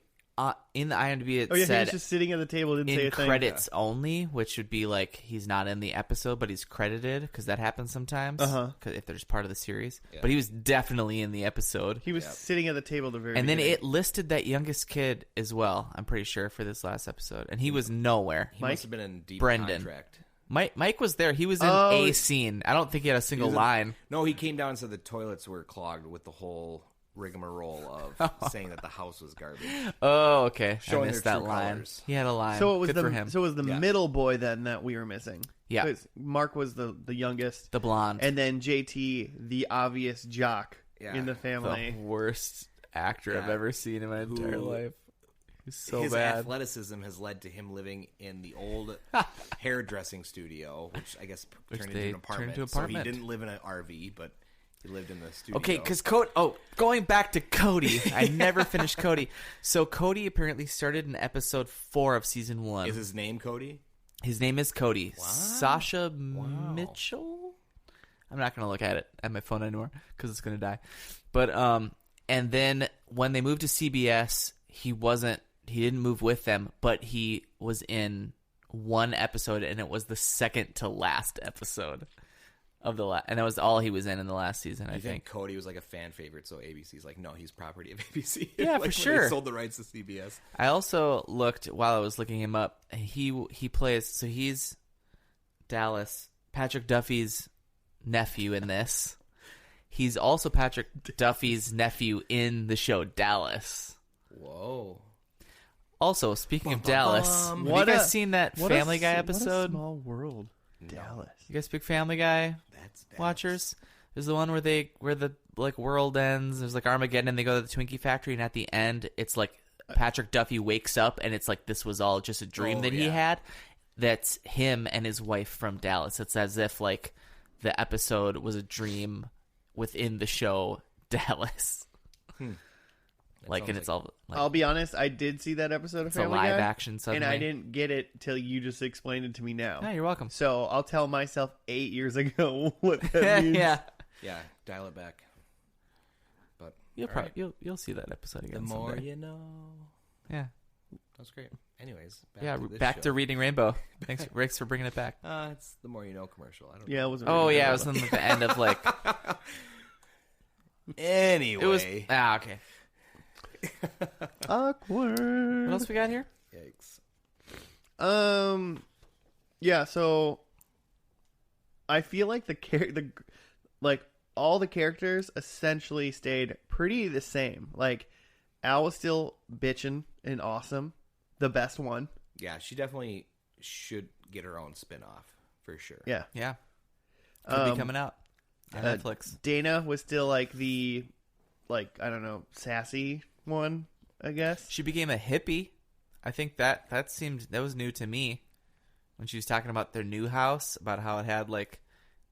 in the IMDb. It Oh yeah, he said was just sitting at the table, didn't say in a thing. credits only, which would be like he's not in the episode, but he's credited because that happens sometimes. Cause if there's part of the series, Yeah. but he was definitely in the episode. He was sitting at the table at the very And then beginning. it listed that youngest kid as well. I'm pretty sure for this last episode, and he was nowhere. He must have been in deep Brendan. contract. Mike was there. He was in Oh, a scene. I don't think he had a single line. No, he came down and said the toilets were clogged with the whole rigmarole of saying that the house was garbage. Oh, okay. Showing I missed their that true line. colors. He had a line. So it was Good for him. So it was the Yeah. middle boy then that we were missing. Yeah. 'Cause Mark was the youngest, the blonde. and then JT, the obvious jock Yeah. in the the family. worst actor I've Yeah. ever seen in my entire Who- life. He's so His bad. athleticism has led to him living in the old hairdressing studio, which I guess Which turned they into an apartment. turned into So apartment. he didn't live in an RV, but he lived in the studio. Okay, because going back to Cody, I never finished Cody. So Cody apparently started in episode 4 of season 1. Is his name Cody? His name is Cody. Sasha Mitchell? I'm not going to look at it at my phone anymore because it's going to die. But, and then when they moved to CBS, he didn't move with them, but he was in one episode, and it was the second to last episode of the and that was all he was in the last season, I You think think. Cody was like a fan favorite, so ABC's like, no, he's property of ABC. Yeah, Like for when sure. They sold the rights to CBS. I also looked while I was looking him up. He plays, so he's Dallas, Patrick Duffy's nephew in this. He's also Patrick Duffy's nephew in the show Dallas. Whoa. Also, speaking of Dallas, have you What guys a- seen that What a Family Guy s- episode? What a small world, Dallas. You guys big Family Guy That's watchers? There's the one where the like world ends. There's like Armageddon, and they go to the Twinkie factory, and at the end, it's like Patrick Duffy wakes up, and it's like this was all just a dream Oh, that he yeah. had. That's him and his wife from Dallas. It's as if like the episode was a dream within the show Dallas. Like, and it's all like I'll be honest, I did see that episode of it's a Family live Guy, action and suddenly. I didn't get it till you just explained it to me now. Yeah, you're welcome. So I'll tell myself 8 years ago what that means. Yeah, Yeah, dial it back. But you'll all probably right. you'll see that episode The again. more someday. you know. Yeah, That's great. Anyways, back this to show. Reading Rainbow. Thanks, Ricks, for bringing it back. It's the more you know commercial. I don't Yeah, know. it wasn't. Oh really yeah, it good. was in the end of like Anyway. it was. Okay. Awkward. What else we got here? Yikes. Yeah. So I feel like like all the characters essentially stayed pretty the same. Like Al was still bitchin' and awesome, the best one. Yeah, she definitely should get her own spin-off for sure. Yeah. Yeah, could be coming out on uh, Netflix. Dana was still like the, like, I don't know, sassy one, I guess. She became a hippie. I think that was new to me when she was talking about their new house, about how it had like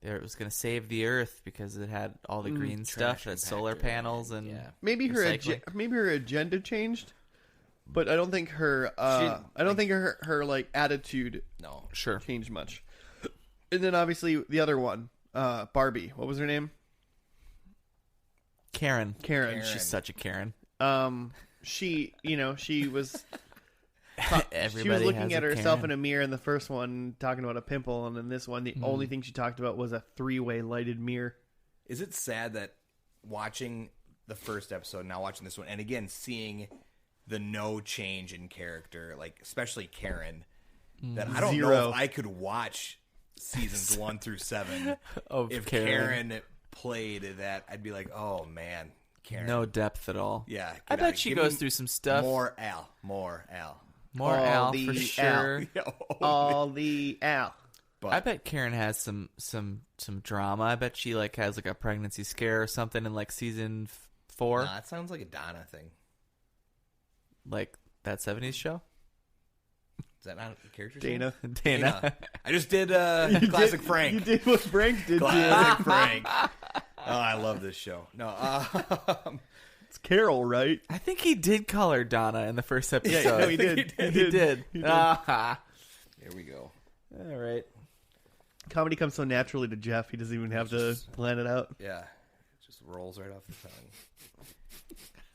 it was going to save the earth because it had all the green stuff, it had solar compactor, panels, and yeah. Maybe her recycling. agenda changed, but I don't think her her like attitude No. Sure. changed much. And then obviously the other one, Barbie. What was her name? Karen. Karen. She's such a Karen. She was Everybody she was looking has at a herself Karen. in a mirror in the first one, talking about a pimple, and in this one, the only thing she talked about was a 3-way lighted mirror. Is it sad that watching the first episode, now watching this one, and again seeing the no change in character, like especially Karen, that I don't know Zero. if I could watch seasons 1 through 7 Of if Karen. Karen played that. I'd be like, oh man, Karen. No depth at all. Yeah, I get bet out. she Give goes me through some stuff. More Al. More Al. More All Al the for Al. sure. Yeah, All the Al. but I bet Karen has some drama. I bet she like has like a pregnancy scare or something in like season 4, nah, it sounds like a Donna thing. like that 70s show. that not a character's Dana. name? Dana. I just did Classic Frank. You did what Frank did. Classic Frank. Oh, I love this show. No, It's Carol, right? I think he did call her Donna in the first episode. Yeah, no, he did. He did. Ah. here we go. All right. Comedy comes so naturally to Jeff. He doesn't even have to plan it out. Yeah, it just rolls right off the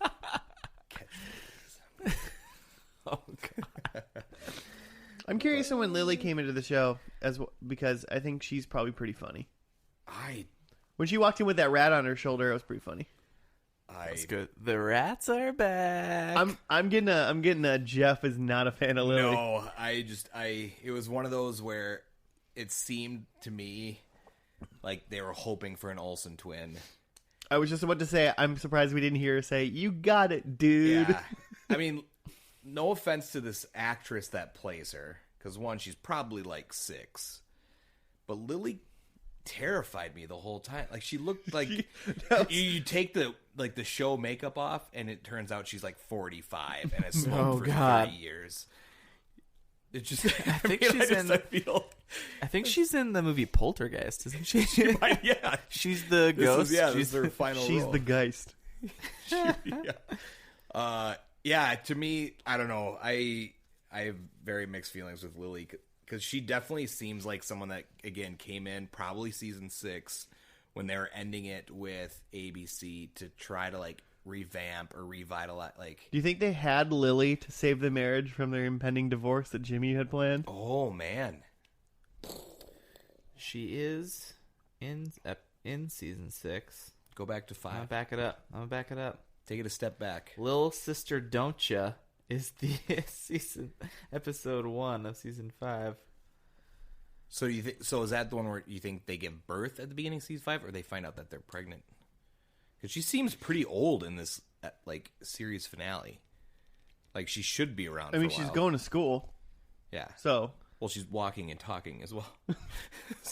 tongue. Catchphrase. Oh, God. I'm curious when Lily came into the show because I think she's probably pretty funny. When she walked in with that rat on her shoulder, it was pretty funny. That's good. The rats are back. I'm getting a Jeff is not a fan of Lily. No, it was one of those where it seemed to me like they were hoping for an Olsen twin. I was just about to say, I'm surprised we didn't hear her say, "You got it, dude." Yeah. I mean, no offense to this actress that plays her, because one, she's probably like 6, but Lily terrified me the whole time. Like, she looked like you take the show makeup off, and it turns out she's like 45 and has smoked for 30 years. It just I think she's in the movie Poltergeist, isn't she? Yeah, she's the ghost. She's her final. She's role. the Geist. Yeah. To me, I don't know. I have very mixed feelings with Lily because she definitely seems like someone that again came in probably season 6 when they were ending it with ABC to try to like revamp or revitalize. Like, Do you think they had Lily to save the marriage from their impending divorce that Jimmy had planned? oh man, She is in season 6. go back to 5. I'm gonna back it up. Take it a step back. Little Sister Don'tcha is the episode 1 of season 5. So do you think? So is that the one where you think they give birth at the beginning of season 5, or they find out that they're pregnant? Because she seems pretty old in this like series finale. Like, she should be around. I mean, for a she's while. going to school, Yeah. so Well, she's walking and talking as well.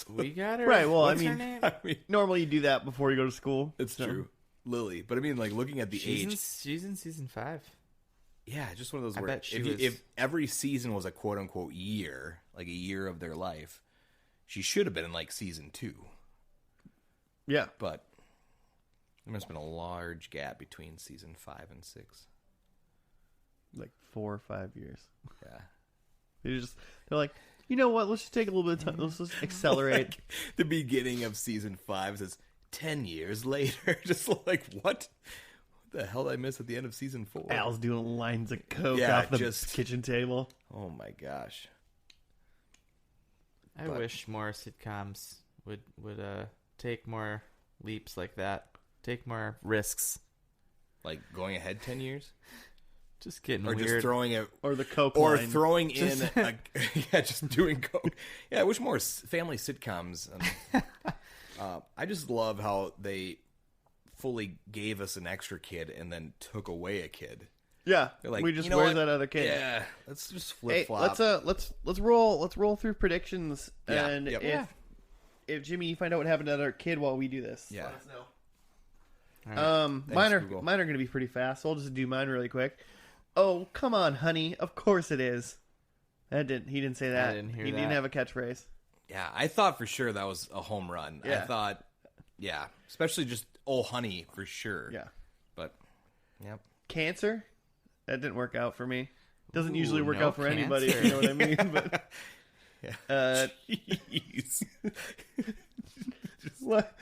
We got her. Right, well, What's I her mean- name? I mean, normally you do that before you go to school. it's So- true, Lily. But I mean, like looking at the age. She's in season 5. Yeah, just one of those I where bet she if every season was a quote unquote year, like a year of their life, she should have been in like season 2. Yeah, But there must have been a large gap between season 5 and 6. like 4 or 5 years. Yeah. They're like, you know what? Let's just take a little bit of time. Let's just accelerate. Like, the beginning of season 5 says 10 years later. Just like, what? What the hell did I miss at the end of season 4? Al's doing lines of coke Yeah, off the just- kitchen table. Oh my gosh. I But- wish more sitcoms would take more leaps like that. Take more risks. Like going ahead 10 years? Just getting Or weird. just throwing it. Or the coke Or line. throwing in, just doing coke. Yeah, I wish more family sitcoms. I just love how they fully gave us an extra kid and then took away a kid. Yeah, They're like, we just you know where's what? that other kid? Yeah, let's just Hey, flip flop. let's roll through predictions. Yeah, And yep. if Jimmy, you find out what happened to that other kid while we do this, Yeah. let us know. All right. Mine are Google. going to be pretty fast. So I'll just do mine really quick. Oh, come on, honey. Of course it is. He didn't say that. I didn't hear he didn't that. have a catchphrase. Yeah, I thought for sure that was a home run. Yeah. I thought, yeah, especially just oh honey for sure. Yeah. But, yep. Cancer? That didn't work out for me. Doesn't Ooh, usually work no out for anybody, cancer. if you know what I mean. But Yeah. Jeez. what?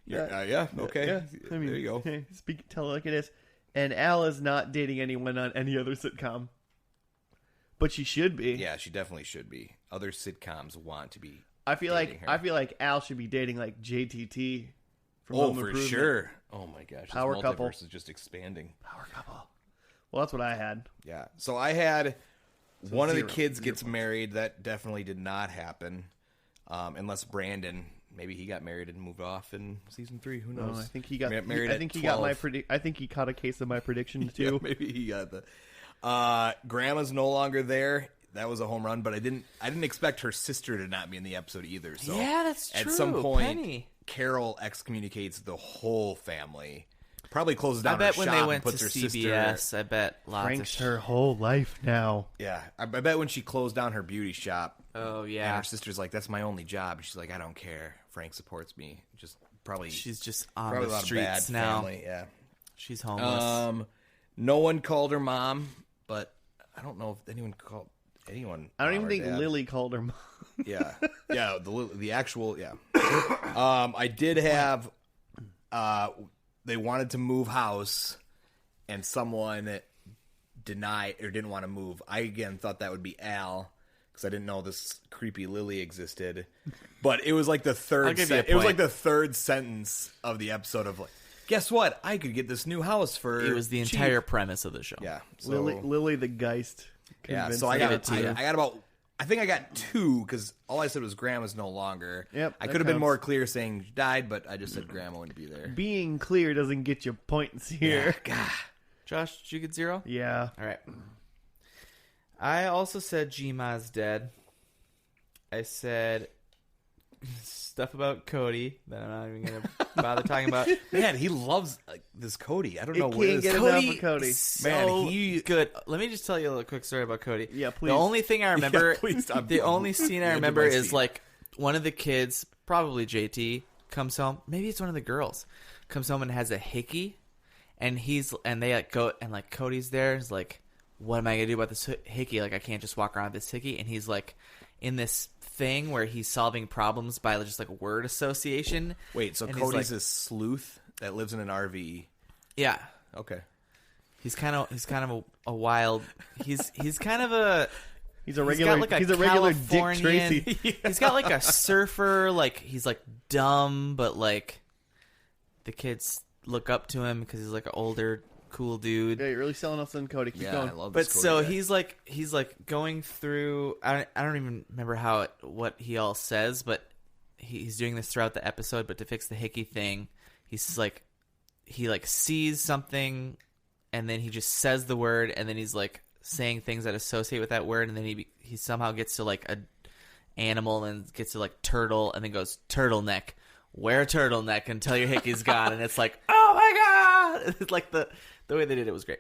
Yeah. Okay. Yeah, I mean, there you go. Hey, tell it like it is. And Al is not dating anyone on any other sitcom, but she should be. Yeah, she definitely should be. Other sitcoms want to be. I feel dating like her. I feel like Al should be dating like JTT. From Oh, Home for Improvement. sure. Oh my gosh, this Power multiverse couple. is just expanding. Power couple. Well, that's what I had. Yeah. So I had one of the 0. kids 0 gets points. married. That definitely did not happen. Unless Brandon, maybe he got married and moved off in season 3. Who knows? No, I think he got married. I think he got my I think he caught a case of my prediction Yeah, too. maybe he got the. Grandma's no longer there. That was a home run, but I didn't expect her sister to not be in the episode either. So Yeah, that's at true. some point, Penny. Carol excommunicates the whole family, Probably closes down I bet her when shop they and went to puts her CBS, sister. I bet lots Frank's of her whole life now. Yeah, I bet when she closed down her beauty shop. Oh, And yeah. her sister's like, "That's my only job." And she's like, "I don't care. Frank supports me." Just probably. She's just on probably the a lot of streets bad now. family. Yeah. She's homeless. No one called her mom, but I don't know if anyone called anyone. I don't mom even or think dad. Lily called her mom. Yeah, yeah. The actual yeah. I did have. They wanted to move house, and someone denied or didn't want to move. I again thought that would be Al because I didn't know this creepy Lily existed. But it was like the I'll third. give you a It was point. like the third sentence of the episode of like, guess what? I could get this new house for. It was the cheap." entire premise of the show. Yeah. So, Lily the Geist. yeah. convinced So I her. got I got about. I think I got 2 because all I said was Grandma's no longer. Yep, I that could have been counts. more clear saying she died, but I just said Grandma wouldn't be there. Being clear doesn't get you points here. God. Josh, did you get 0? Yeah. All right. I also said G-Ma's dead. I said stuff about Cody that I'm not even going to bother talking about. Man, he loves this Cody. I don't know It what can't his get enough of Cody. is so Man, he- good. Let me just tell you a little quick story about Cody. Yeah, please. The only thing I remember, Yeah, please, the only scene I edge of remember my is seat. like one of the kids, probably JT, comes home. Maybe it's one of the girls comes home and has a hickey, and they like go and like Cody's there. Is like, what am I gonna do about this hickey? Like I can't just walk around with this hickey. And he's like in this thing where he's solving problems by just like word association. Wait, so And he's Cody's like- a sleuth that lives in an RV. Yeah. Okay. He's kind of a wild. He's kind of a. He's a He's regular. got like a He's a regular Dick Californian- Tracy. He's got like a surfer. Like he's like dumb, but like the kids look up to him because he's like an older, cool dude. Yeah, you're really selling us on Cody. Keep Yeah, going. I love But this Cody so guy. he's like going through. I don't even remember what he all says, but he's doing this throughout the episode. But to fix the hickey thing, he's like he like sees something, and then he just says the word, and then he's like saying things that associate with that word, and then he somehow gets to like a animal and gets to like turtle, and then goes turtleneck. Wear a turtleneck until your hickey's gone, and it's like, oh my god! It's like the way they did it was great.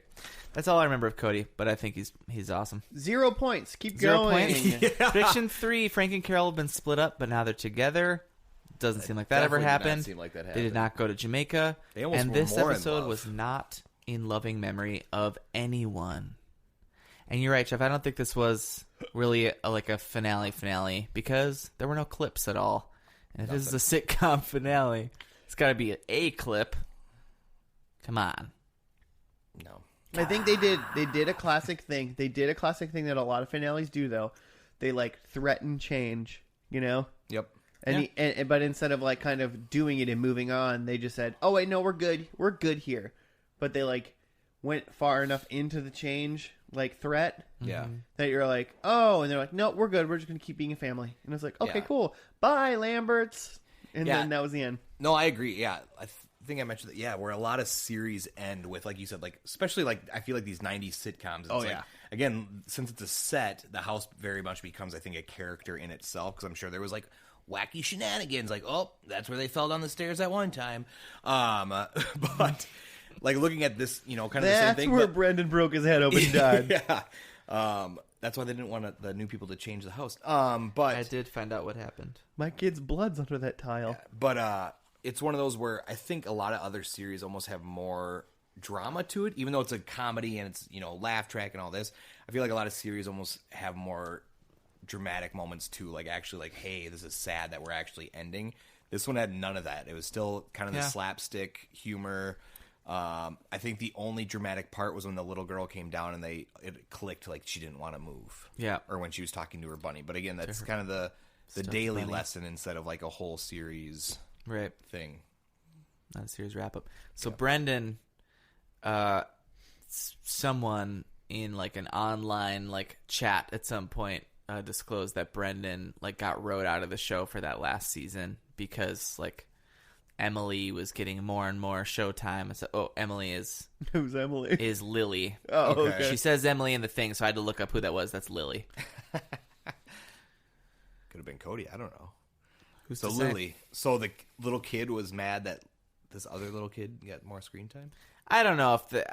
That's all I remember of Cody, but I think he's awesome. 0 points. Keep 0 going. points. Prediction 3: Frank and Carol have been split up, but now they're together. Doesn't seem like that ever Definitely did not happened. seem like that They did happened. not go to Jamaica, They almost and were this more in episode love. was not in loving memory of anyone. And you're right, Jeff. I don't think this was really like a finale because there were no clips at all. And if this is a sitcom finale, it's got to be a clip. Come on. No. I think they did a classic thing. They did a classic thing that a lot of finales do, though. They like threaten change, you know. Yep. And, but instead of like kind of doing it and moving on, they just said, "Oh wait, no, we're good. We're good here." But they like went far enough into the change like threat Yeah. that you're like, "Oh," and they're like, "No, we're good. We're just gonna keep being a family." And it's like, "Okay, Yeah. cool. Bye, Lamberts." And Yeah. then that was the end. No, I agree. Yeah, I think I mentioned that. Yeah, where a lot of series end with, like you said, like especially like I feel like these '90s sitcoms. It's Oh, like, yeah. Again, since it's a set, the house very much becomes, I think, a character in itself. Because I'm sure there was like wacky shenanigans, like that's where they fell down the stairs at one time. But like looking at this, kind of the same That's thing. where but- Brendan broke his head open and died. yeah. That's why they didn't want the new people to change the house. But I did find out what happened. My kid's blood's under that tile. But it's one of those where I think a lot of other series almost have more drama to it, even though it's a comedy and it's laugh track and all this. I feel like a lot of series almost have more dramatic moments too, like actually like, hey, this is sad that we're actually ending. This one had none of that. It was still kind of the slapstick humor. I think the only dramatic part was when the little girl came down and it clicked, like she didn't want to move. Yeah. Or when she was talking to her bunny. But again, that's kind of the daily bunny. lesson instead of like a whole series Right. thing. Not a series wrap up. So Brendan, someone in like an online like chat at some point disclosed that Brendan like got wrote out of the show for that last season because like Emily was getting more and more showtime. I said, Emily is Who's Emily? is Lily. Oh, Okay. okay. She says Emily in the thing, so I had to look up who that was. That's Lily. Could have been Cody. I don't know. Who's So to say? Lily. So the little kid was mad that this other little kid get more screen time? I don't know if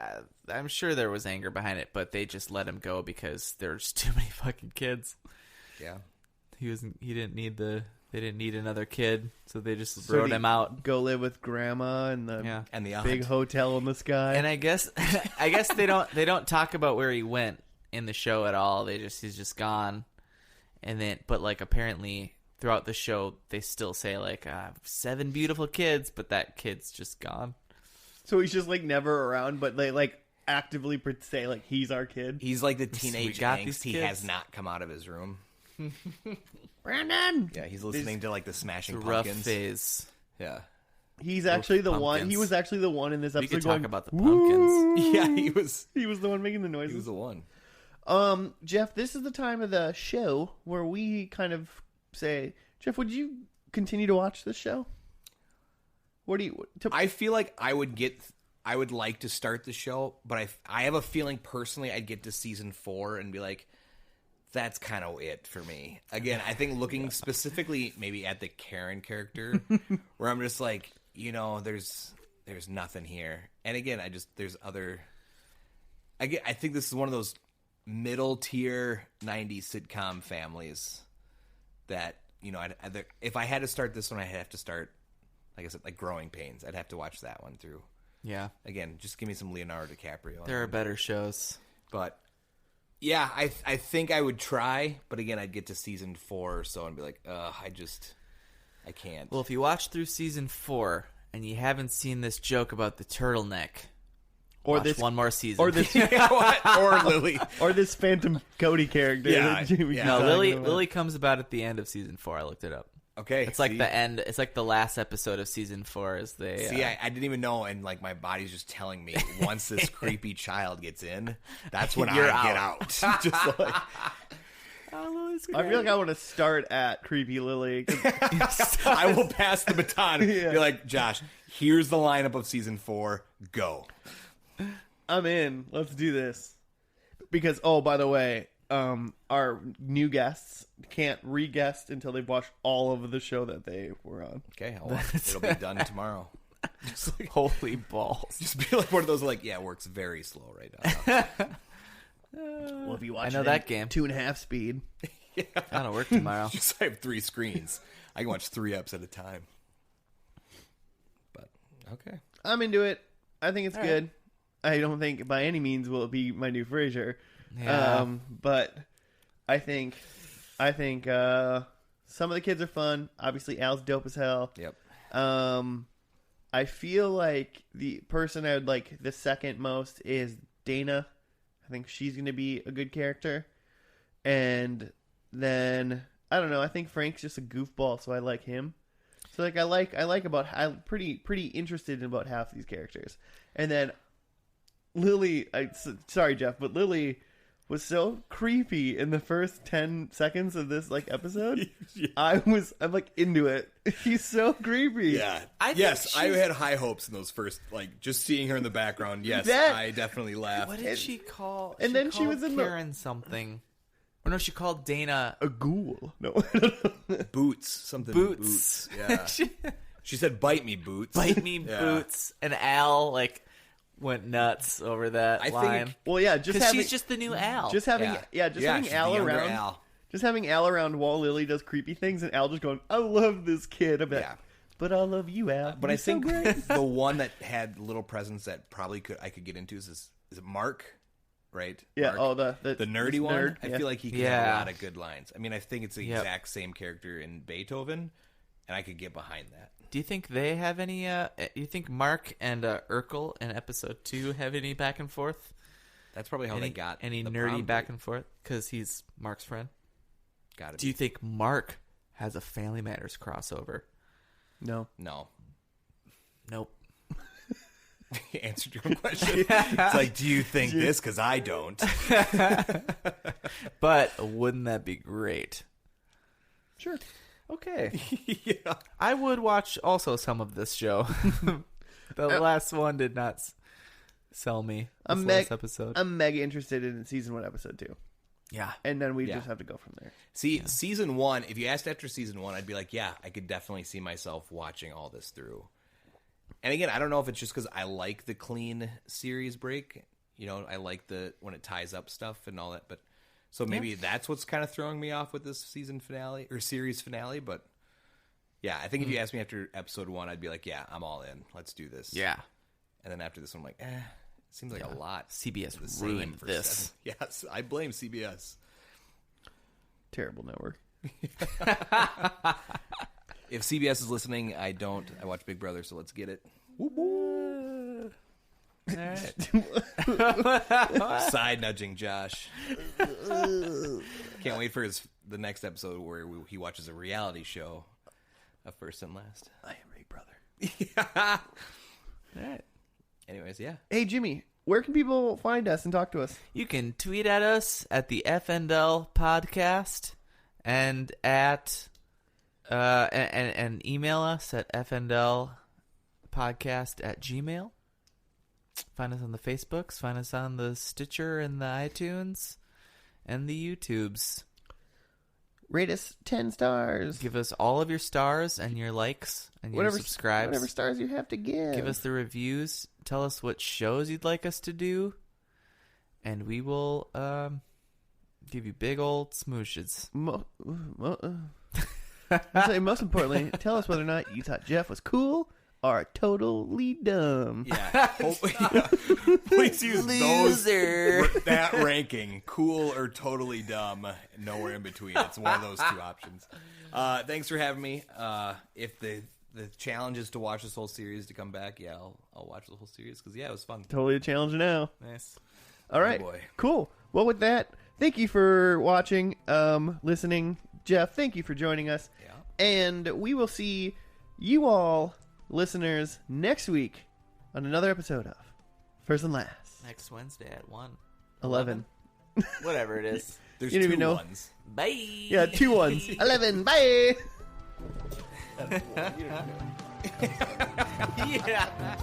I'm sure there was anger behind it, but they just let him go because there's too many fucking kids. Yeah. He didn't need they didn't need another kid, so they just wrote him out. Go live with grandma and the And the big hotel in the sky. And I guess they don't talk about where he went in the show at all. He's just gone. And then but like apparently throughout the show they still say like 7 beautiful kids, but that kid's just gone. So he's just like never around, but they like actively say like he's our kid. He's like the teenage got angst. these He kids. has not come out of his room. Brandon. Yeah, he's listening to like the Smashing It's a rough Pumpkins. phase. Yeah. He's actually the one. pumpkins. He was actually the one in this We episode could talk going, about the pumpkins. "Woo!" Yeah, he was He was the one making the noises. he was the one. Jeff, this is the time of the show where we kind of say, Jeff, would you continue to watch this show? What do you? I feel like I would like to start the show, but I have a feeling personally I'd get to season 4 and be like, that's kind of it for me. Again, I think looking specifically maybe at the Karen character, where I'm just like, there's nothing here. And again, there's other. I think this is one of those middle tier 90s sitcom families that if I had to start this one, I'd have to start, like I said, like Growing Pains. I'd have to watch that one through. Yeah. Again, just give me some Leonardo DiCaprio. There are better shows. But yeah, I think I would try, but again, I'd get to season 4 or so and be like, I can't. Well, if you watch through season 4 and you haven't seen this joke about the turtleneck, Or watch this one more season. or this Or Lily. or this Phantom Cody character. Yeah, that Jimmy yeah. keeps No, talking about. Lily comes about at the end of season 4. I looked it up. Okay. It's like the end. It's like the last episode of season 4 as they. See, I didn't even know, and like my body's just telling me once this creepy child gets in, that's when You're I get out. Just like, I feel like I want to start at Creepy Lily. 'cause I will pass the baton. Yeah. Be like, Josh, here's the lineup of season 4. Go. I'm in. Let's do this. Because, oh, by the way, our new guests can't re-guest until they've watched all of the show that they were on. Okay, it'll be done tomorrow. Just, like, Holy balls! just be like one of those, like, yeah, it works very slow right now. Well, if you watch I know it that in game. 2.5 speed. That'll work tomorrow. Just I have 3 screens. I can watch 3 eps at a time. But okay, I'm into it. I think it's All good. I don't think by any means will it be my new Frasier. Yeah. But I think some of the kids are fun. Obviously, Al's dope as hell. yep. I feel like the person I would like the second most is Dana. I think she's going to be a good character. And then I don't know. I think Frank's just a goofball, so I like him. So like I'm pretty interested in about half these characters. And then Lily, sorry Jeff, but Lily was so creepy in the first 10 seconds of this like episode. Yeah. I'm like into it. She's so creepy. Yeah. I think Yes, I she's- had high hopes in those first, like, just seeing her in the background. Yes, That- I definitely laughed. What did she call? and then she called was in the- Karen something. Or no, she called Dana A ghoul. No. Boots. Something. Boots. Yeah. She said, bite me, Boots. Bite me, Yeah. Boots. And Al like went nuts over that I line think- Well, yeah, just because having she's just the new Al. just having Yeah. just Yeah, having she's Al the younger around. Al. Just having Al around while Lily does creepy things, and Al just going, "I love this kid." I'm like, Yeah. but I love you, Al. But You're I think so great. the one that had little presence that probably I could get into is it Mark? Right? Yeah. Mark? Oh, the nerdy this one. nerd, I yeah. feel like he could have Yeah. a lot of good lines. I mean, I think it's the Yep. exact same character in Beethoven, and I could get behind that. Do you think they have any? You think Mark and Urkel in episode 2 have any back and forth? That's probably how they got any the nerdy prom back date. and forth because he's Mark's friend. Got it. Do you think Mark has a Family Matters crossover? No. No. Nope. Answered your own question. It's like, do you think this? Because I don't. But wouldn't that be great? Sure. Okay. Yeah. I would watch also some of this show. The last one did not sell me. This last episode. I'm mega interested in season 1, episode 2, Yeah. and then we Yeah. just have to go from there. See, season 1, if you asked after season 1, I'd be like, yeah, I could definitely see myself watching all this through. And again, I don't know if it's just because I like the clean series break. I like when it ties up stuff and all that. But so maybe that's what's kind of throwing me off with this season finale or series finale. But yeah, I think if you asked me after episode 1, I'd be like, yeah, I'm all in. Let's do this. Yeah. And then after this one, I'm like, it seems like a lot. CBS the same ruined for this. 7. Yes, I blame CBS. Terrible network. If CBS is listening, I don't. I watch Big Brother, so let's get it. All right. Side nudging Josh. Can't wait for the next episode where he watches a reality show of First and Last. I am Big Brother. All right. Anyways, yeah. Hey, Jimmy, where can people find us and talk to us? You can tweet at us at the FNL podcast and at and email us at fndlpodcast@gmail.com. Find us on the Facebooks, find us on the Stitcher and the iTunes and the YouTubes. Rate us 10 stars. Give us all of your stars and your likes and your subscribes. Whatever stars you have to give. Give us the reviews. Tell us what shows you'd like us to do. And we will give you big old smooshes. I'd say most importantly, tell us whether or not you thought Jeff was cool or totally dumb. Yeah. Please use that ranking. Cool or totally dumb. Nowhere in between. It's one of those two options. Thanks for having me. If the challenge is to watch this whole series to come back, yeah, I'll watch the whole series because, yeah, it was fun. Totally a challenge now. Nice. All right. Oh boy. Cool. Well, with that, thank you for watching, listening. Jeff, thank you for joining us. Yeah. And we will see you all, listeners, next week on another episode of First and Last. Next Wednesday at 1. 11. Whatever it is. There's You don't two even know. ones. Bye. Yeah, 2 ones. 11. Bye. Yeah.